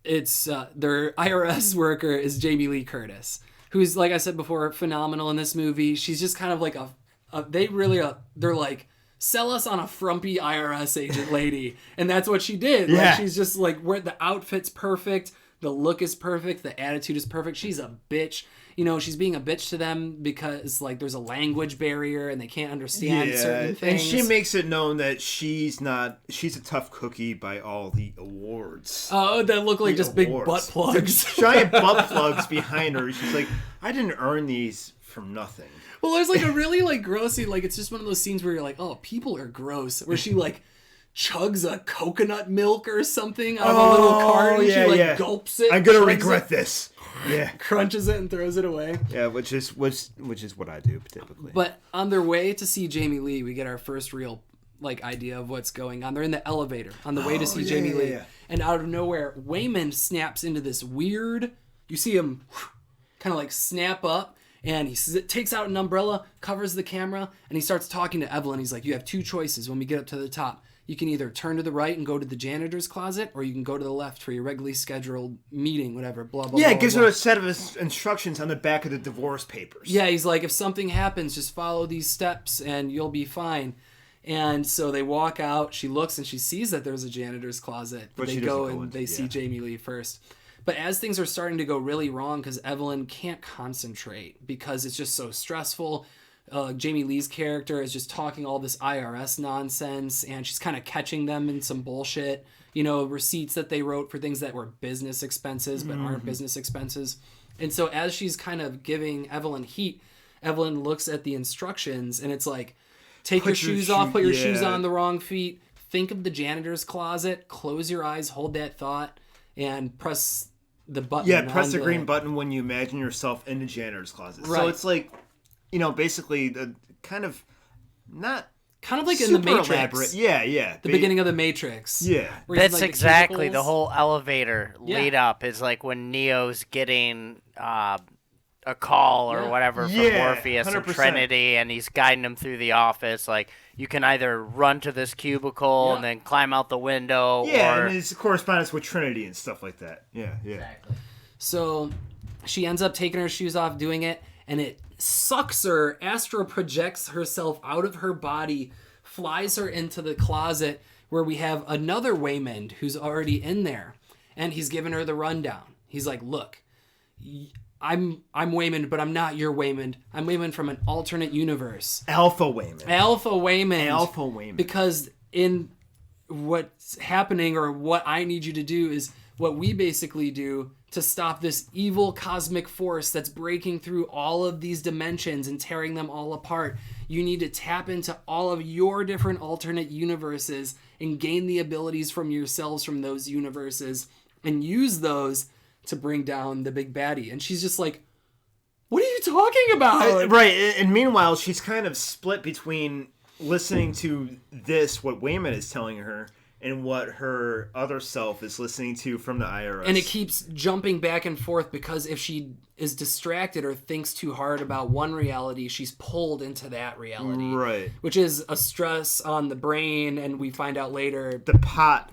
it's their IRS worker is Jamie Lee Curtis, who's, like I said before, phenomenal in this movie. She's just kind of like they're like, sell us on a frumpy IRS agent lady. And that's what she did. Yeah. Like, she's just like, where the outfit's perfect. The look is perfect. The attitude is perfect. She's a bitch. You know, she's being a bitch to them because, like, there's a language barrier and they can't understand certain things. And she makes it known that she's a tough cookie by all the awards. Oh, that look like just big butt plugs. Giant butt plugs behind her. She's like, I didn't earn these from nothing. Well, there's like a really like grossy, like it's just one of those scenes where you're like, oh, people are gross. Where she like chugs a coconut milk or something out of a little cart and she like gulps it. I'm gonna chugs regret it, this. Yeah, crunches it and throws it away. Yeah, which is what I do typically. But on their way to see Jamie Lee, we get our first real like idea of what's going on. They're in the elevator on the way to see Jamie Lee, and out of nowhere, Wayman snaps into this weird. You see him kind of like snap up. And he takes out an umbrella, covers the camera, and he starts talking to Evelyn. He's like, you have two choices when we get up to the top. You can either turn to the right and go to the janitor's closet, or you can go to the left for your regularly scheduled meeting, whatever, blah, blah, yeah, blah. it gives blah. her a set of instructions on the back of the divorce papers. Yeah, he's like, if something happens, just follow these steps and you'll be fine. And so they walk out. She looks and she sees that there's a janitor's closet. But they go and they see Jamie Lee first. But as things are starting to go really wrong, because Evelyn can't concentrate because it's just so stressful, Jamie Lee's character is just talking all this IRS nonsense, and she's kind of catching them in some bullshit, you know, receipts that they wrote for things that were business expenses but aren't business expenses. And so as she's kind of giving Evelyn heat, Evelyn looks at the instructions, and it's like, take your shoes off, put your shoes on the wrong feet, think of the janitor's closet, close your eyes, hold that thought, and press the button. Yeah, press the green button when you imagine yourself in the janitor's closet. Right. So it's like, you know, basically the kind of like in the Matrix. Elaborate. Yeah. The beginning of the Matrix. Yeah. That's like exactly the whole elevator lead up is like when Neo's getting a call or whatever from Morpheus 100%. And Trinity, and he's guiding him through the office. Like, you can either run to this cubicle and then climb out the window. Yeah, or... and his correspondence with Trinity and stuff like that. Yeah. Exactly. So she ends up taking her shoes off, doing it, and it sucks her, astral projects herself out of her body, flies her into the closet where we have another Waymond who's already in there, and he's giving her the rundown. He's like, look, I'm Waymond, but I'm not your Waymond. I'm Waymond from an alternate universe. Alpha Waymond. Because in what's happening, or what I need you to do, is what we basically do to stop this evil cosmic force that's breaking through all of these dimensions and tearing them all apart. You need to tap into all of your different alternate universes and gain the abilities from yourselves from those universes and use those to bring down the big baddie. And she's just like, what are you talking about? Right. And meanwhile, she's kind of split between listening to what Wayman is telling her and what her other self is listening to from the IRS. And it keeps jumping back and forth because if she is distracted or thinks too hard about one reality, she's pulled into that reality. Right. Which is a stress on the brain, and we find out later the pot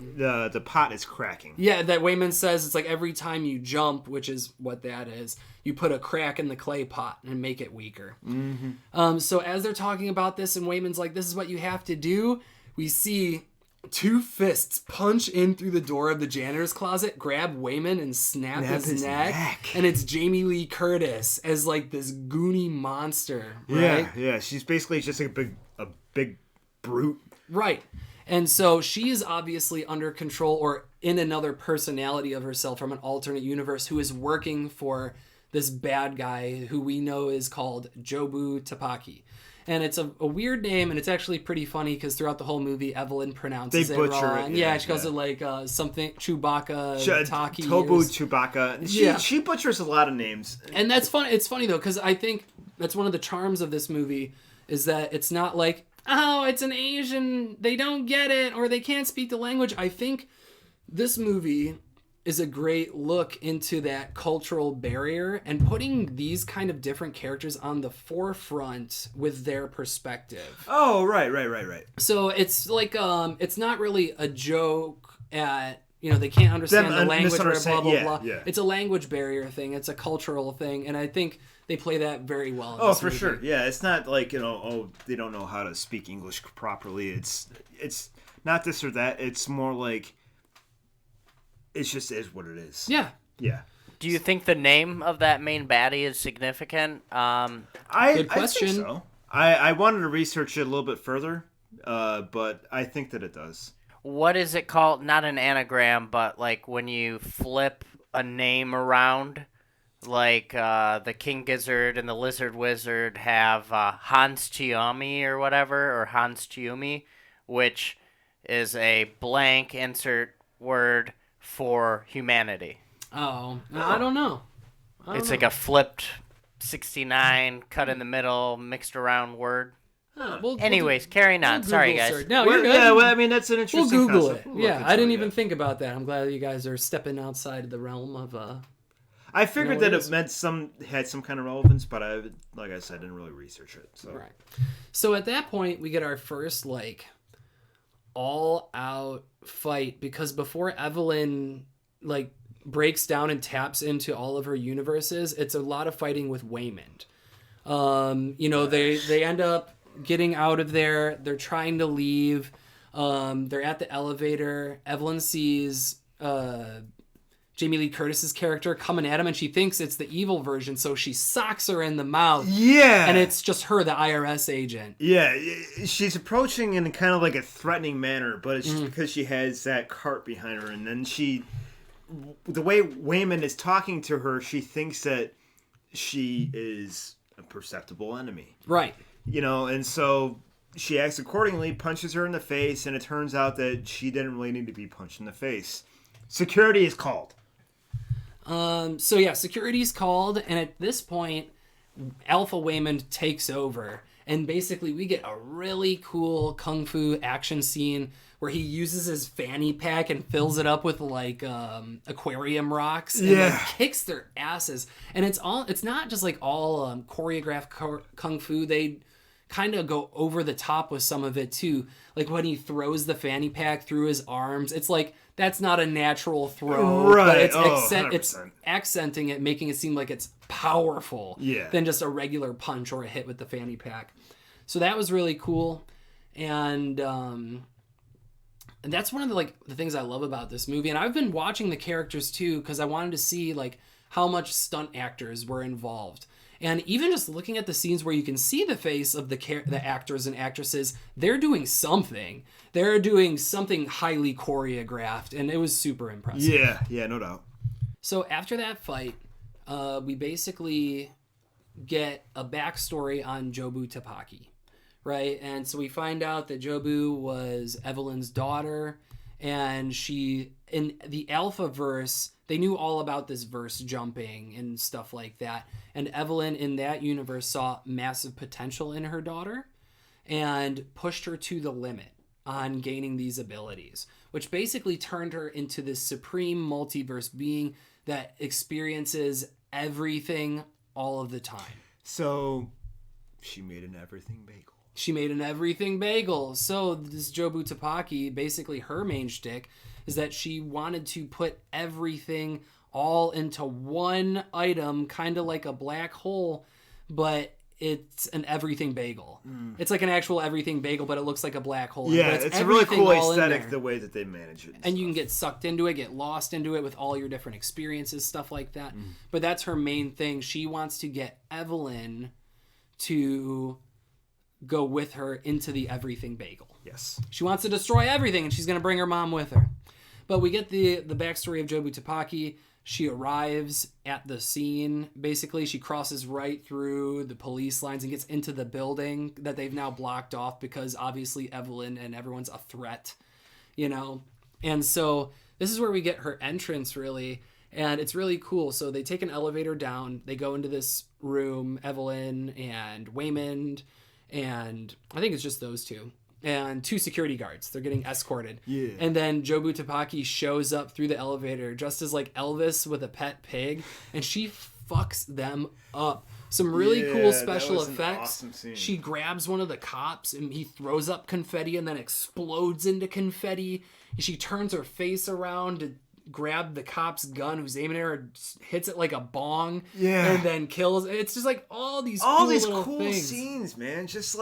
is cracking. Yeah, that Wayman says it's like every time you jump, which is what that is, you put a crack in the clay pot and make it weaker. Mm-hmm. So as they're talking about this and Wayman's like, this is what you have to do, we see two fists punch in through the door of the janitor's closet, grab Wayman and snap his neck. And it's Jamie Lee Curtis as like this goony monster, right? Yeah. She's basically just a big brute. Right. And so she is obviously under control or in another personality of herself from an alternate universe who is working for this bad guy who we know is called Jobu Tapaki. And it's a weird name, and it's actually pretty funny because throughout the whole movie, Evelyn pronounces it wrong. Yeah, she calls it like something Chewbacca, Taki. Tobu Chewbacca. She butchers a lot of names. And that's fun. It's funny, though, because I think that's one of the charms of this movie is that it's not like, oh, it's an Asian, they don't get it, or they can't speak the language. I think this movie is a great look into that cultural barrier and putting these kind of different characters on the forefront with their perspective. Oh, right. So it's like it's not really a joke at, they can't understand the language or blah blah blah. Yeah. It's a language barrier thing. It's a cultural thing, and I think they play that very well. Oh, for sure. Yeah, it's not like they don't know how to speak English properly. It's not this or that. It's more like it just is what it is. Yeah. Yeah. Do you think the name of that main baddie is significant? Good question. I think so. I wanted to research it a little bit further, but I think that it does. What is it called? Not an anagram, but like when you flip a name around, like the King Gizzard and the Lizard Wizard have Hans Chiumi or whatever, or Hans Chiumi, which is a blank insert word for humanity. Oh, I don't know. It's like a flipped 69, cut in the middle, mixed around word. Anyways, carrying on. Sorry, guys. Search. No, you're good. Yeah, well, I mean, that's an interesting We'll Google concept. it. Yeah, I didn't even think about that. I'm glad you guys are stepping outside the realm of... I figured that it had some kind of relevance, but like I said, didn't really research it. So. Right. So at that point, we get our first, all-out fight, because before Evelyn breaks down and taps into all of her universes, it's a lot of fighting with Waymond. They end up getting out of there. They're trying to leave. They're at the elevator. Evelyn sees Jamie Lee Curtis's character coming at him, and she thinks it's the evil version, so she socks her in the mouth. Yeah. And it's just her, the IRS agent. Yeah, she's approaching in kind of like a threatening manner, but it's just because she has that cart behind her, and then the way Waymond is talking to her, she thinks that she is a perceptible enemy. Right. And so she acts accordingly, punches her in the face, and it turns out that she didn't really need to be punched in the face. Security is called. Security's called, and at this point, Alpha Waymond takes over, and basically we get a really cool kung fu action scene where he uses his fanny pack and fills it up with aquarium rocks and kicks their asses. And it's not just all choreographed kung fu. They kind of go over the top with some of it too. Like when he throws the fanny pack through his arms, it's like that's not a natural throw, right? But it's accenting it, making it seem like it's powerful than just a regular punch or a hit with the fanny pack. So that was really cool, and that's one of the things I love about this movie. And I've been watching the characters too because I wanted to see how much stunt actors were involved. And even just looking at the scenes where you can see the face of the actors and actresses, they're doing something. They're doing something highly choreographed, and it was super impressive. Yeah, no doubt. So after that fight, we basically get a backstory on Jobu Tapaki, right? And so we find out that Jobu was Evelyn's daughter, and she, in the Alpha verse, they knew all about this verse jumping and stuff like that. And Evelyn in that universe saw massive potential in her daughter and pushed her to the limit on gaining these abilities, which basically turned her into this supreme multiverse being that experiences everything all of the time. So she made an everything bagel. She made an everything bagel. So this Jobu Tapaki, basically her main shtick is that she wanted to put everything all into one item, kind of like a black hole, but it's an everything bagel. It's like an actual everything bagel, but it looks like a black hole. Yeah, it's a really cool aesthetic, the way that they manage it. And you can get sucked into it, get lost into it with all your different experiences, stuff like that. But that's her main thing. She wants to get Evelyn to go with her into the everything bagel. Yes. She wants to destroy everything, and she's going to bring her mom with her. But we get the backstory of Jobu Tapaki. She arrives at the scene. Basically, she crosses right through the police lines and gets into the building that they've now blocked off because obviously Evelyn and everyone's a threat, you know? And so this is where we get her entrance, really. And it's really cool. So they take an elevator down. They go into this room, Evelyn and Waymond, and I think it's just those two. And 2 security guards. They're getting escorted. Yeah. And then Jobu Tupaki shows up through the elevator dressed as like Elvis with a pet pig, and she fucks them up. Some really cool special that was effects. An awesome scene. She grabs one of the cops and he throws up confetti and then explodes into confetti. And she turns her face around to grab the cop's gun who's aiming at her and hits it like a bong. Yeah. And then kills. It's just like all these cool things. scenes, man. Just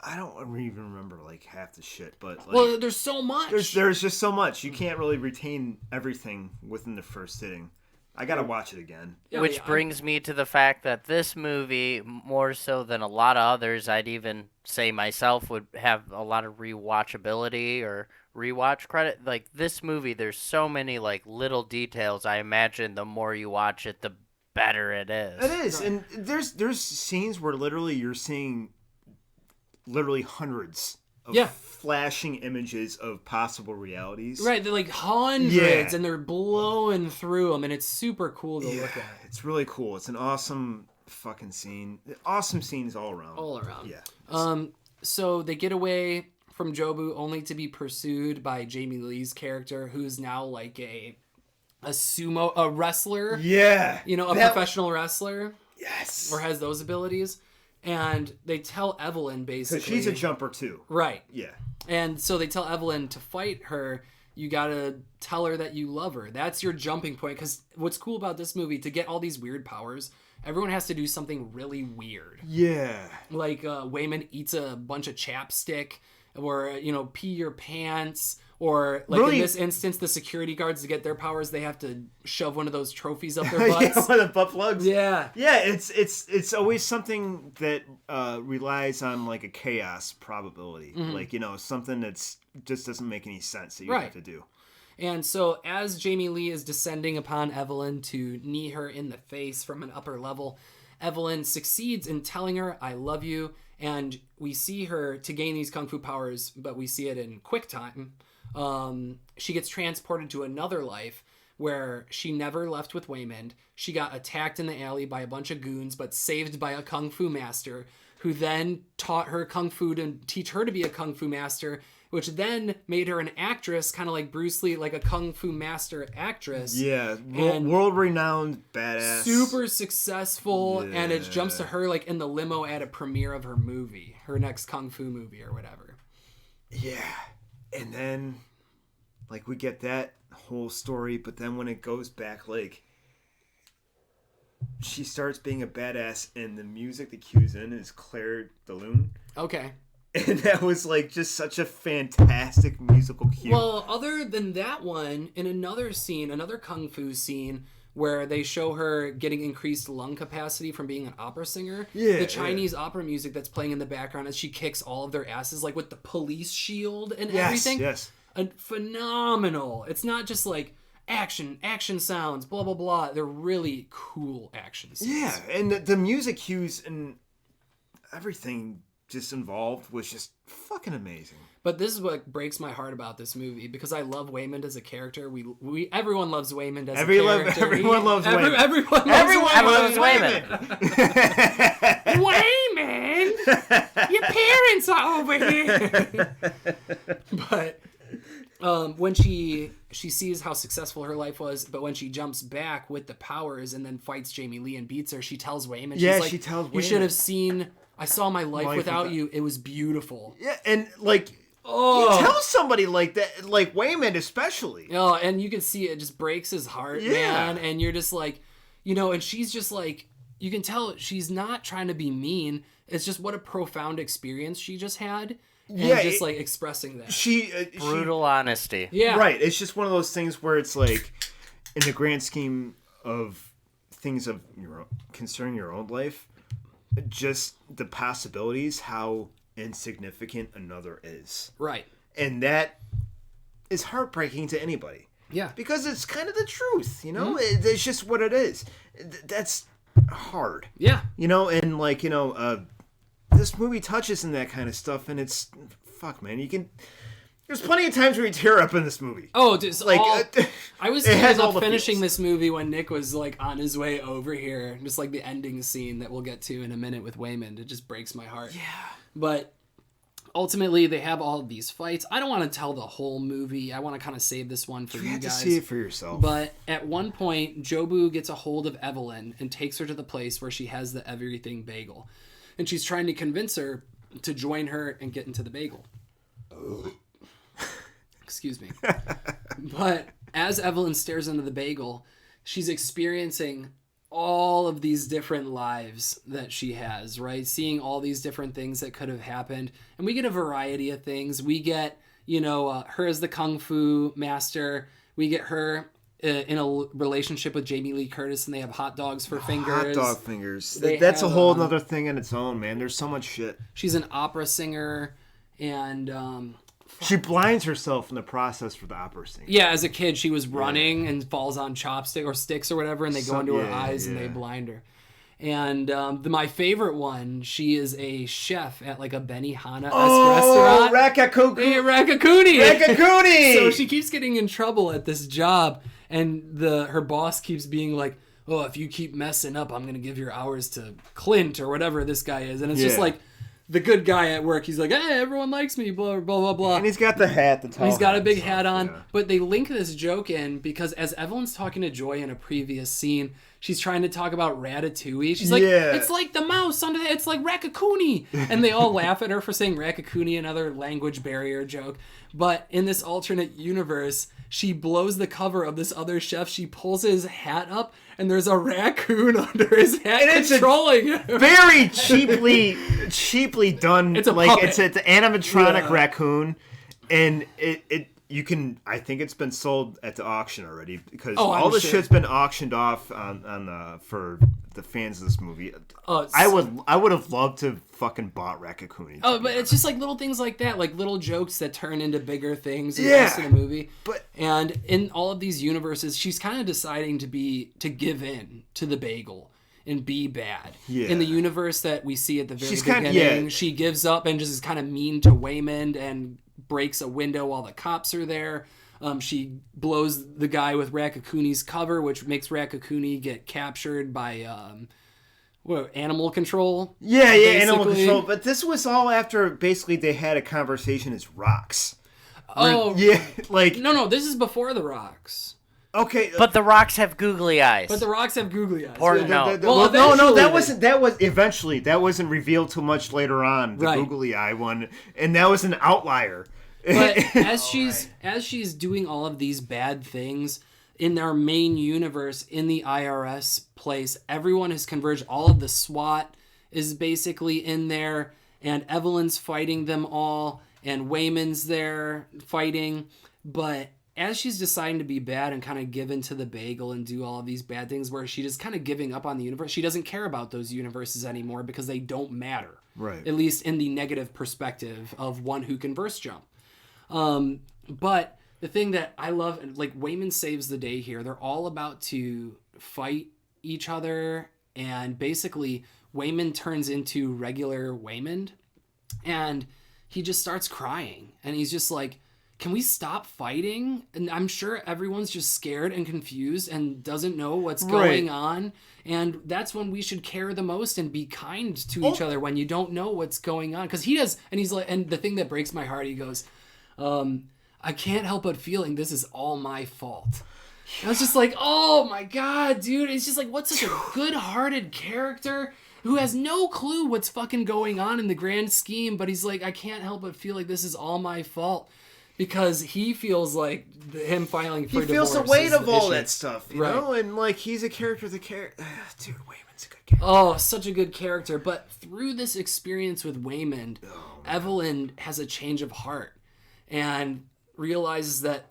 I don't even remember like half the shit, but like, well, there's so much. There's just so much. You can't really retain everything within the first sitting. I gotta watch it again. Yeah, Which brings me to the fact that this movie, more so than a lot of others, I'd even say myself, would have a lot of rewatchability or rewatch credit. Like this movie, there's so many like little details. I imagine the more you watch it, the better it is. It is, and there's scenes where literally you're seeing literally hundreds of flashing images of possible realities. Right, they're like hundreds, and they're blowing through them, and it's super cool to look at. It's really cool. It's an awesome fucking scene. Awesome scenes all around. All around. Yeah. So they get away from Jobu only to be pursued by Jamie Lee's character, who's now like a wrestler. Yeah. You know, a professional wrestler. Yes. Or has those abilities. And they tell Evelyn basically. So she's a jumper too. Right. Yeah. And so they tell Evelyn to fight her, you gotta tell her that you love her. That's your jumping point. Because what's cool about this movie, to get all these weird powers, everyone has to do something really weird. Yeah. Like Waymond eats a bunch of chapstick, or, you know, pee your pants. Or, like, really? In this instance, the security guards, to get their powers, they have to shove one of those trophies up their butts. Yeah, one of the butt plugs. Yeah. Yeah, it's always something that relies on, like, a chaos probability. Mm-hmm. Like, you know, something that's just doesn't make any sense that you have to do. And so, as Jamie Lee is descending upon Evelyn to knee her in the face from an upper level, Evelyn succeeds in telling her, I love you. And we see her to gain these kung fu powers, but we see it in quick time. She gets transported to another life where she never left with Waymond. She got attacked in the alley by a bunch of goons, but saved by a kung fu master, who then taught her kung fu to teach her to be a kung fu master, which then made her an actress, kind of like Bruce Lee, like a kung fu master actress. Yeah, world-renowned badass. Super successful, and it jumps to her like in the limo at a premiere of her movie, her next kung fu movie or whatever. Yeah. And then, like, we get that whole story, but then when it goes back, like, she starts being a badass, and the music that cues in is Claire de Lune. Okay. And that was, like, just such a fantastic musical cue. Well, other than that one, in another scene, another kung fu scene, where they show her getting increased lung capacity from being an opera singer. Yeah, the Chinese opera music that's playing in the background as she kicks all of their asses, like with the police shield and everything. Yes. Phenomenal. It's not just like action sounds, blah, blah, blah. They're really cool action scenes. Yeah, and the music cues and everything just involved was just fucking amazing. But this is what breaks my heart about this movie, because I love Waymond as a character. Everyone loves Waymond as a character. Everyone loves Waymond. Everyone loves Waymond. Waymond, your parents are over here. But when she sees how successful her life was, but when she jumps back with the powers and then fights Jamie Lee and beats her, she tells Waymond, she tells Waymond, you should have seen. I saw my life without you. It was beautiful. Yeah, and like. Oh. You tell somebody like that, like Waymond especially. Oh, and you can see it just breaks his heart, man. And you're just like, you know, and she's just like, you can tell she's not trying to be mean. It's just what a profound experience she just had. And just like expressing that. Brutal honesty. Yeah. Right. It's just one of those things where it's like, in the grand scheme of things of concerning your own life, just the possibilities, how insignificant another is. Right. And that is heartbreaking to anybody. Yeah. Because it's kind of the truth, you know? It's just what it is. That's hard. Yeah. You know, and like, you know, this movie touches in that kind of stuff, and it's, fuck, man, you can... There's plenty of times where you tear up in this movie. Oh, just like I was tearing up finishing this movie when Nick was like on his way over here. Just like the ending scene that we'll get to in a minute with Waymond. It just breaks my heart. Yeah. But ultimately, they have all of these fights. I don't want to tell the whole movie. I want to kind of save this one for you guys. You have to see it for yourself. But at one point, Jobu gets a hold of Evelyn and takes her to the place where she has the everything bagel. And she's trying to convince her to join her and get into the bagel. Excuse me. But as Evelyn stares into the bagel, she's experiencing all of these different lives that she has, right? Seeing all these different things that could have happened. And we get a variety of things. We get, you know, her as the Kung Fu master. We get her in a relationship with Jamie Lee Curtis, and they have hot dogs for fingers. Hot dog fingers. They That's have, a whole other thing in its own, man. There's so much shit. She's an opera singer, and... she blinds herself in the process for the opera singer. Yeah, as a kid, she was running and falls on chopstick or sticks or whatever, and they go into her eyes and they blind her. And my favorite one, she is a chef at like a Benihana-esque restaurant. Raccacoonie! So she keeps getting in trouble at this job, and her boss keeps being like, oh, if you keep messing up, I'm going to give your hours to Clint or whatever this guy is. And it's just like, the good guy at work, he's like, hey, everyone likes me, blah, blah, blah, blah. And he's got the hat, he's got a big hat on. Yeah. But they link this joke in because as Evelyn's talking to Joy in a previous scene, she's trying to talk about Ratatouille. She's like, it's like the mouse under it's like Raccacoonie. And they all laugh at her for saying Raccacoonie, another language barrier joke. But in this alternate universe, she blows the cover of this other chef. She pulls his hat up, and there's a raccoon under his hat and controlling him. Very cheaply done. It's it's an animatronic raccoon, and you can. I think it's been sold at the auction already because all the shit's been auctioned off on for the fans of this movie. I would have loved to fucking bought Raccacoonie. Oh, but it's just like little things like that, like little jokes that turn into bigger things in the rest of the movie. And in all of these universes, she's kind of deciding to give in to the bagel and be bad. Yeah. In the universe that we see at the very beginning, she gives up and just is kind of mean to Waymond and breaks a window while the cops are there. She blows the guy with Raccacoonie's cover, which makes Raccacoonie get captured by animal control. Yeah, animal control. But this was all after basically they had a conversation as rocks. No, this is before the rocks. Okay, but the rocks have googly eyes. That was eventually. That wasn't revealed too much later on. The googly eye one, and that was an outlier. But as she's doing all of these bad things in our main universe, in the IRS place, everyone has converged. All of the SWAT is basically in there, and Evelyn's fighting them all, and Waymond's there fighting. But as she's deciding to be bad and kind of give in to the bagel and do all of these bad things where she just kind of giving up on the universe, she doesn't care about those universes anymore because they don't matter. Right. At least in the negative perspective of one who can verse jump. But the thing that I love, like Waymond saves the day here. They're all about to fight each other, and basically Waymond turns into regular Waymond, and he just starts crying, and he's just like, can we stop fighting? And I'm sure everyone's just scared and confused and doesn't know what's going on. And that's when we should care the most and be kind to each other when you don't know what's going on. Because he does, and he's like, and the thing that breaks my heart, he goes, I can't help but feeling this is all my fault. I was just like, oh my God, dude. It's just like, what's such a good-hearted character who has no clue what's fucking going on in the grand scheme, but he's like, I can't help but feel like this is all my fault. Because he feels like him filing for divorce. He feels the weight of all that stuff, you know? And like, he's a character Dude, Waymond's a good character. Oh, such a good character. But through this experience with Waymond, Evelyn has a change of heart and realizes that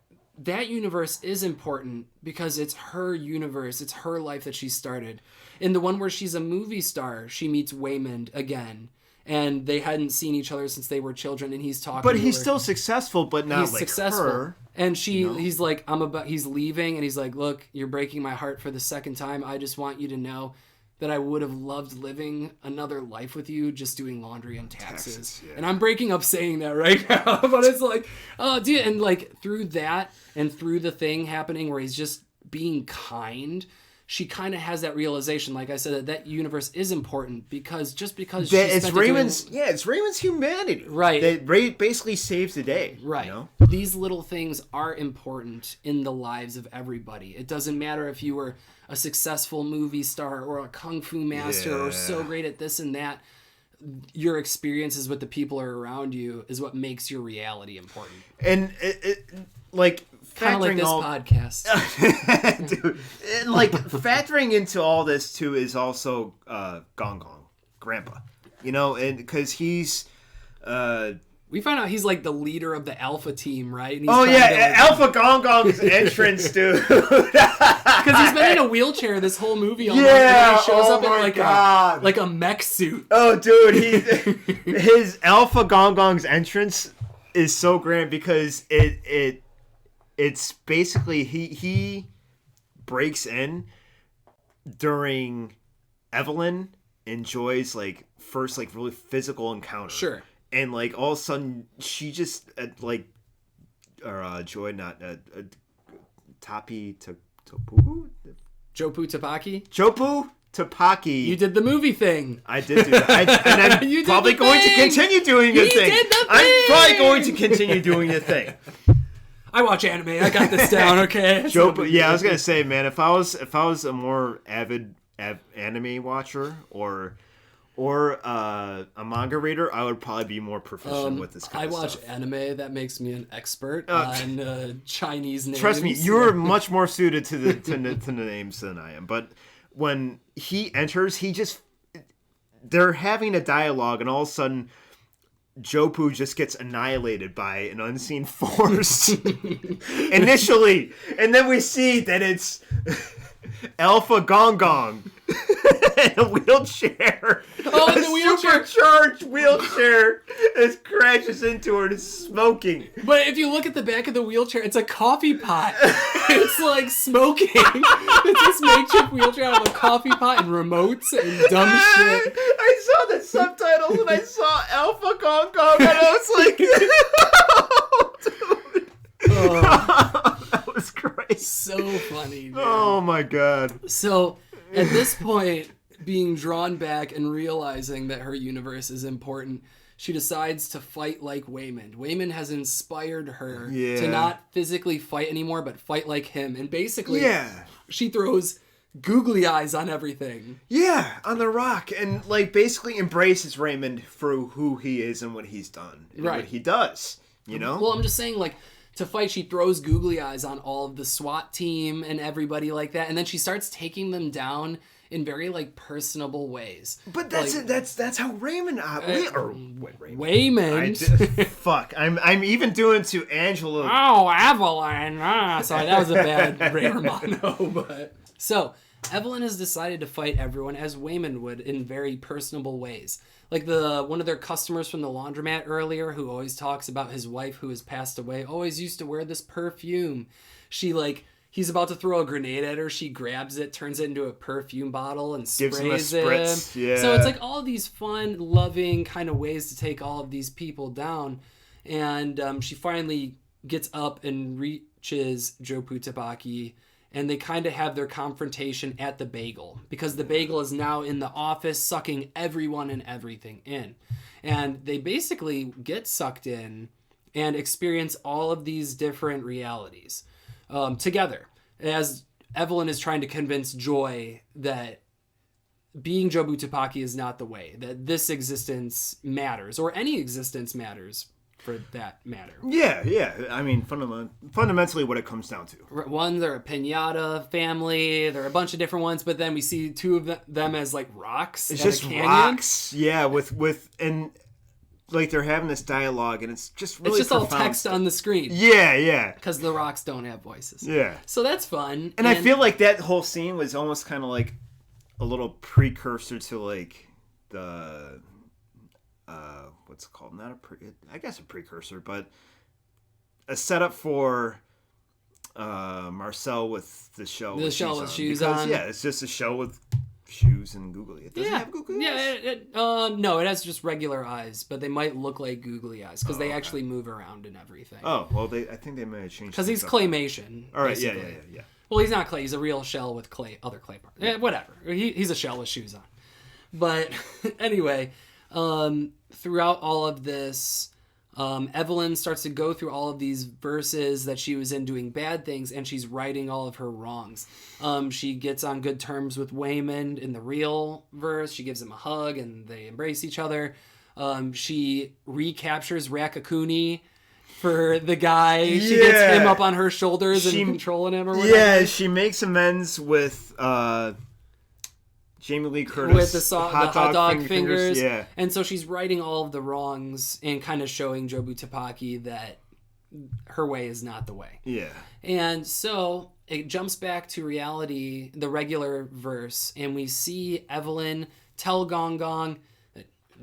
universe is important because it's her universe. It's her life that she started. In the one where she's a movie star, she meets Waymond again. and they hadn't seen each other since they were children, and he's talking. But to he's her. still successful, but not He's like successful. her. And he's like, he's leaving, and he's like, look, you're breaking my heart for the second time. I just want you to know that I would have loved living another life with you, just doing laundry and taxes. Yeah. And I'm breaking up saying that right now, but it's like, oh, dude. And like through that and through the thing happening where he's just being kind, she kind of has that realization, like I said, that universe is important because just because it's Raymond's humanity, right? That basically saves the day, right? You know? These little things are important in the lives of everybody. It doesn't matter if you were a successful movie star or a kung fu master or so great at this and that. Your experiences with the people are around you is what makes your reality important. And it like kind of like this podcast, dude. And like factoring into all this too is also Gong Gong, Grandpa. You know, and because he's. We find out he's like the leader of the Alpha team, right? And he's Alpha Gong Gong's entrance, dude. Because he's been in a wheelchair this whole movie. Almost, and he shows up in like a mech suit. Oh, dude, his Alpha Gong Gong's entrance is so grand because it's basically he breaks in during Evelyn and Joy's like first like really physical encounter. Sure. And like all of a sudden she just Joy Tapi Topu Jopu Tapaki. Jopu Tapaki. You did the movie thing. I did do that. And I'm probably going to continue doing the thing. I'm probably going to continue doing the thing. I watch anime. I got this down. Okay. Jopu. Yeah, I was gonna say, man, if I was a more avid anime watcher or a manga reader, I would probably be more proficient with this kind of stuff. I watch anime. That makes me an expert on Chinese names. Trust me, you're much more suited to the names than I am. But when he enters, they're having a dialogue, and all of a sudden, Jopu just gets annihilated by an unseen force initially, and then we see that it's Alpha Gong Gong. In a wheelchair. Oh, in the wheelchair. Supercharged wheelchair that crashes into her and is smoking. But if you look at the back of the wheelchair, it's a coffee pot. It's like smoking. It's this makeshift wheelchair out of a coffee pot and remotes and dumb shit. I saw the subtitles and I saw Alpha Gong Gong and I was like, oh, dude. Oh, that was great. So funny, dude. Oh my god. So at this point, being drawn back and realizing that her universe is important, she decides to fight like Waymond. Waymond has inspired her to not physically fight anymore, but fight like him. And basically, she throws googly eyes on everything. Yeah, on the rock. And like basically embraces Raymond for who he is and what he's done. And what he does, you know? Well, I'm just saying, like, to fight, she throws googly eyes on all of the SWAT team and everybody like that, and then she starts taking them down in very like personable ways. But that's how Raymond Waymond. Fuck, I'm even doing to Angela. Oh, Evelyn. Sorry, that was a bad Ray Romano. But so Evelyn has decided to fight everyone as Waymond would in very personable ways. Like one of their customers from the laundromat earlier, who always talks about his wife who has passed away, always used to wear this perfume. He's about to throw a grenade at her. She grabs it, turns it into a perfume bottle, and sprays Gives him a spritz. him. Yeah. So it's like all these fun, loving kind of ways to take all of these people down. And she finally gets up and reaches Jopu Tabaki. And they kind of have their confrontation at the bagel, because the bagel is now in the office sucking everyone and everything in. And they basically get sucked in and experience all of these different realities together, as Evelyn is trying to convince Joy that being Jobu Tapaki is not the way, that this existence matters, or any existence matters for that matter. Yeah. I mean, fundamentally what it comes down to. One, they're a piñata family. There are a bunch of different ones, but then we see two of them as like rocks. It's just rocks. Yeah, with and like they're having this dialogue, and it's just really all text on the screen. Yeah. Because the rocks don't have voices. Yeah. So that's fun. And I feel like that whole scene was almost kind of like a little precursor to like the what's it called? Not I guess a precursor, but a setup for Marcel with the show. The show with shoes because, on. Yeah, it's just a show with shoes and googly. It doesn't have googly eyes? Yeah, no, it has just regular eyes, but they might look like googly eyes because they actually move around and everything. Oh, well, I think they may have changed. Because he's claymation. All right, basically. yeah. Well, he's not clay. He's a real shell with other clay parts. Yeah, whatever. He's a shell with shoes on. But anyway, throughout all of this, Evelyn starts to go through all of these verses that she was in doing bad things, and she's righting all of her wrongs. She gets on good terms with Waymond in the real verse. She gives him a hug, and they embrace each other. She recaptures Rakakuni for the guy. She gets him up on her shoulders and controlling him or whatever. Yeah, she makes amends with Jamie Lee Curtis. With the hot dog fingers. Yeah. And so she's righting all of the wrongs and kind of showing Jobu Tupaki that her way is not the way. Yeah. And so it jumps back to reality, the regular verse, and we see Evelyn tell Gong Gong,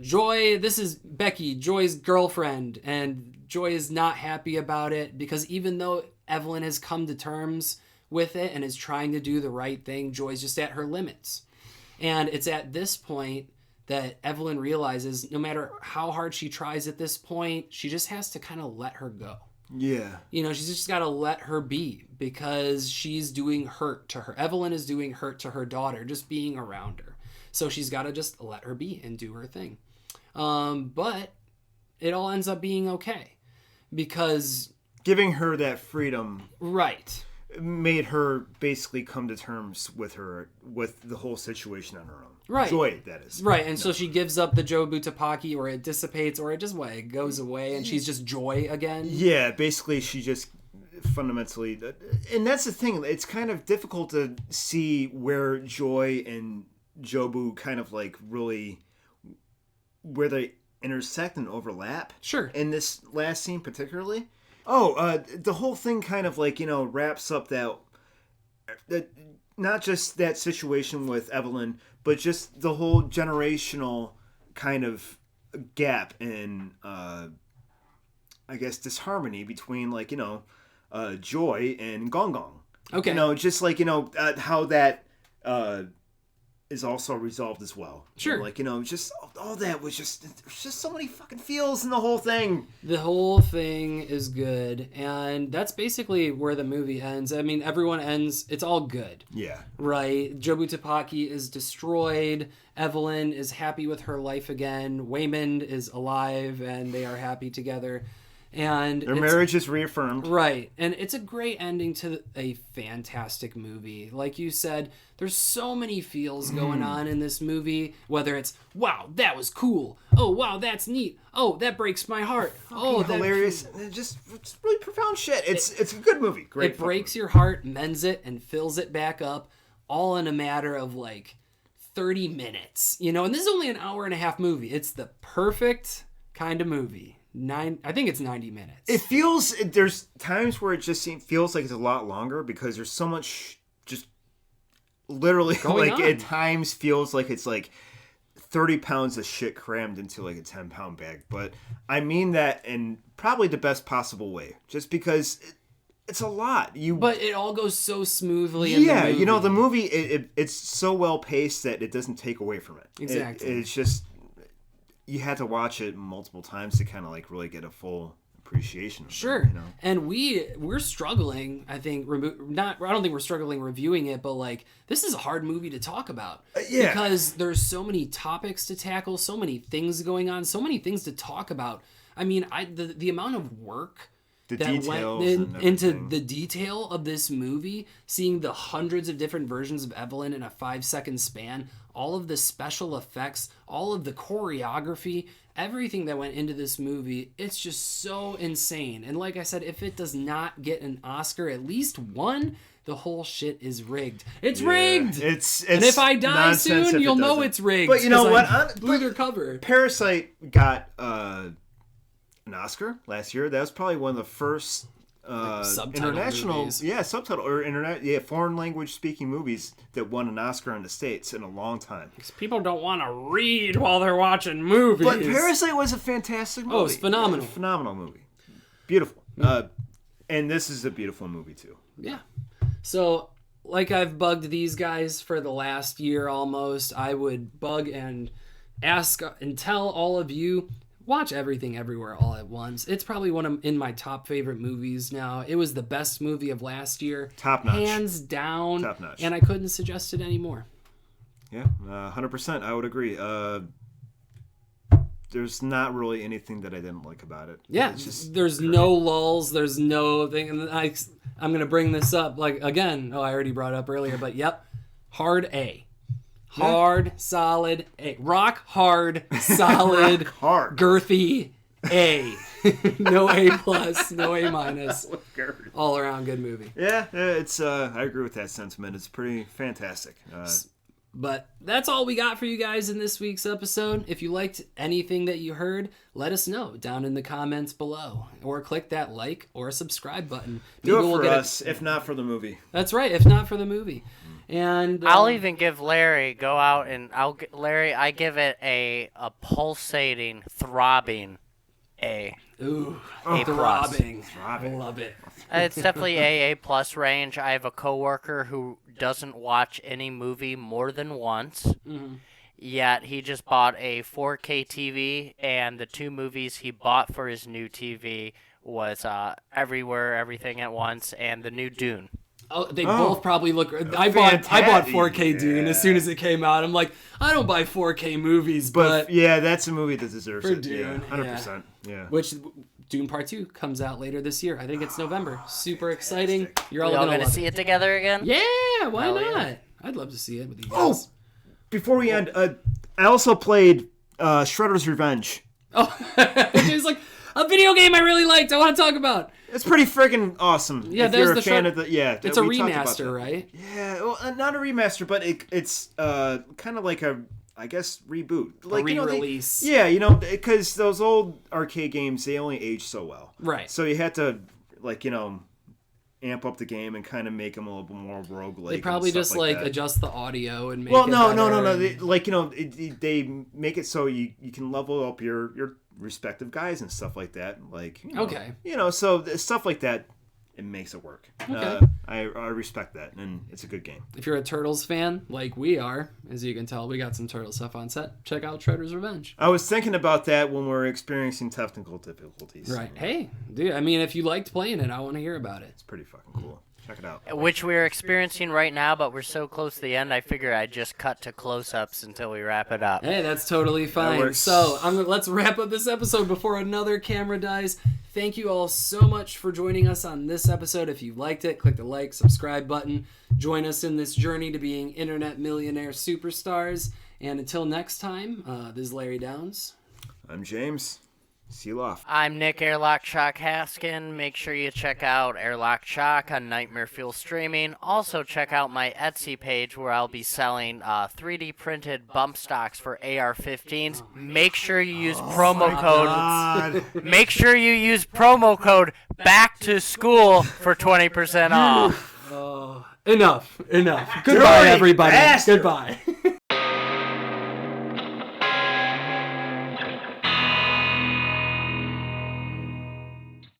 Joy, this is Becky, Joy's girlfriend, and Joy is not happy about it because even though Evelyn has come to terms with it and is trying to do the right thing, Joy's just at her limits. And it's at this point that Evelyn realizes no matter how hard she tries at this point, she just has to kind of let her go. Yeah. You know, she's just got to let her be because she's doing hurt to her. Evelyn is doing hurt to her daughter just being around her. So she's got to just let her be and do her thing. But it all ends up being okay because giving her that freedom. Right. Made her basically come to terms with the whole situation on her own. Right. Joy, that is. Right, and so she gives up the Jobu Tupaki, or it dissipates, or it just it goes away, and she's just Joy again. Yeah, basically she just fundamentally... And that's the thing, it's kind of difficult to see where Joy and Jobu kind of like really... where they intersect and overlap. Sure. In this last scene particularly. Oh, the whole thing kind of like, wraps up that not just that situation with Evelyn, but just the whole generational kind of gap in, I guess, disharmony between like, Joy and Gong Gong. Okay. Just like, how that is also resolved as well. Sure. Like, just all that was just so many fucking feels in the whole thing. The whole thing is good, and that's basically where the movie ends. I mean, everyone ends, it's all good. Yeah. Right? Jobu Tupaki is destroyed. Evelyn is happy with her life again. Waymond is alive, and they are happy together. And their marriage is reaffirmed. Right. And it's a great ending to a fantastic movie. Like you said, there's so many feels going on in this movie, whether it's, wow, that was cool. Oh, wow, that's neat. Oh, that breaks my heart. Oh, that's hilarious. It's really profound shit. It's a good movie. Great. It breaks your heart, mends it, and fills it back up, all in a matter of like 30 minutes. And this is only an hour and a half movie. It's the perfect kind of movie. I think it's 90 minutes. It feels, there's times where it just feels like it's a lot longer because there's so much just literally going like on. At times feels like it's like 30 pounds of shit crammed into like a 10-pound bag. But I mean that in probably the best possible way, just because it's a lot. But it all goes so smoothly in the movie. The movie, it's so well paced that it doesn't take away from it. Exactly. It's just... You had to watch it multiple times to kind of like really get a full appreciation of Sure. it, And we're struggling, I think, I don't think we're struggling reviewing it, but like this is a hard movie to talk about. Yeah. Because there's so many topics to tackle, so many things going on, so many things to talk about. I mean, the amount of work that went into the detail of this movie, seeing the hundreds of different versions of Evelyn in a 5-second span, all of the special effects, all of the choreography, everything that went into this movie, it's just so insane. And like I said, if it does not get an Oscar, at least one, the whole shit is rigged. It's rigged! It's and if I die soon, you'll know it's rigged. But you know what? Blew their cover. Parasite got an Oscar last year. That was probably one of the first subtitle international, movies. subtitle or foreign language speaking movies that won an Oscar in the States in a long time. Because people don't want to read while they're watching movies. But Parasite was a fantastic movie. Oh, it's phenomenal. Yeah, phenomenal movie. Beautiful. And this is a beautiful movie too. Yeah. So, like I've bugged these guys for the last year almost, I would bug and ask and tell all of you, watch Everything Everywhere All at Once. It's probably in my top favorite movies now. It was the best movie of last year. Top notch. Hands down. Top notch. And I couldn't suggest it anymore. Yeah, 100%. I would agree. There's not really anything that I didn't like about it. Yeah, It's just there's great. no lulls. There's no thing. And I'm going to bring this up. Like, again, I already brought it up earlier, but yep. Hard A. Hard, solid A. Rock hard, solid, Rock hard. girthy A. No A plus, no A minus. All around good movie. Yeah, it's. I agree with that sentiment. It's pretty fantastic. But that's all we got for you guys in this week's episode. If you liked anything that you heard, let us know down in the comments below. Or click that like or subscribe button. Do Maybe it we'll for get us, if not for the movie. That's right, if not for the movie. And I'll even give Larry, go out and Larry, I give it a pulsating, throbbing A. Ooh, A plus. throbbing. I love it. It's definitely A plus range. I have a coworker who doesn't watch any movie more than once. Yet he just bought a 4K TV, and the 2 movies he bought for his new TV was Everywhere, Everything at Once, and the new Dune. Oh, they both probably look. I bought 4K Dune as soon as it came out. I'm like, I don't buy 4K movies, but yeah, that's a movie that deserves for it. Dune, yeah, 100%. Yeah. which Dune Part 2 comes out later this year. I think it's November. Super exciting. You're all We all gonna gonna love see it. it together again? Yeah, why Hell not? yeah. I'd love to see it with you Oh, guys. before we end, I also played Shredder's Revenge. Oh, it's like a video game I really liked. I want to talk about. It's pretty freaking awesome. Yeah, if there's you're the a fan Shred- of the It's a we talked about remaster, that. right? Yeah, well, not a remaster, but it's kind of like a, I guess, reboot, like re-release. because those old arcade games, they only age so well, Right. So you had to amp up the game and kind of make them a little bit more roguelike. They probably and stuff just like that. adjust the audio and make Well, it no. better. They make it so you can level up your respective guys and stuff like that. Okay. So stuff like that, it makes it work. Okay. I respect that, and it's a good game. If you're a Turtles fan, like we are, as you can tell, we got some Turtle stuff on set. Check out Shredder's Revenge. I was thinking about that when we were experiencing technical difficulties. Right. Hey, dude, I mean, if you liked playing it, I want to hear about it. It's pretty fucking cool. Check it out. Which we're experiencing right now, but we're so close to the end, I figure I'd just cut to close-ups until we wrap it up. Hey, that's totally fine. works. So let's wrap up this episode before another camera dies. Thank you all so much for joining us on this episode. If you liked it, click the like, subscribe button. Join us in this journey to being internet millionaire superstars. And until next time, this is Larry Downs. I'm James. Seal off. I'm Nick Airlock Shock Haskin. Make sure you check out Airlock Shock on Nightmare Fuel Streaming. Also check out my Etsy page where I'll be selling 3D printed bump stocks for AR-15s. Make sure you use promo code. Make sure you use promo code Back to School for 20% off. Enough. Goodbye, everybody. bastard. Goodbye.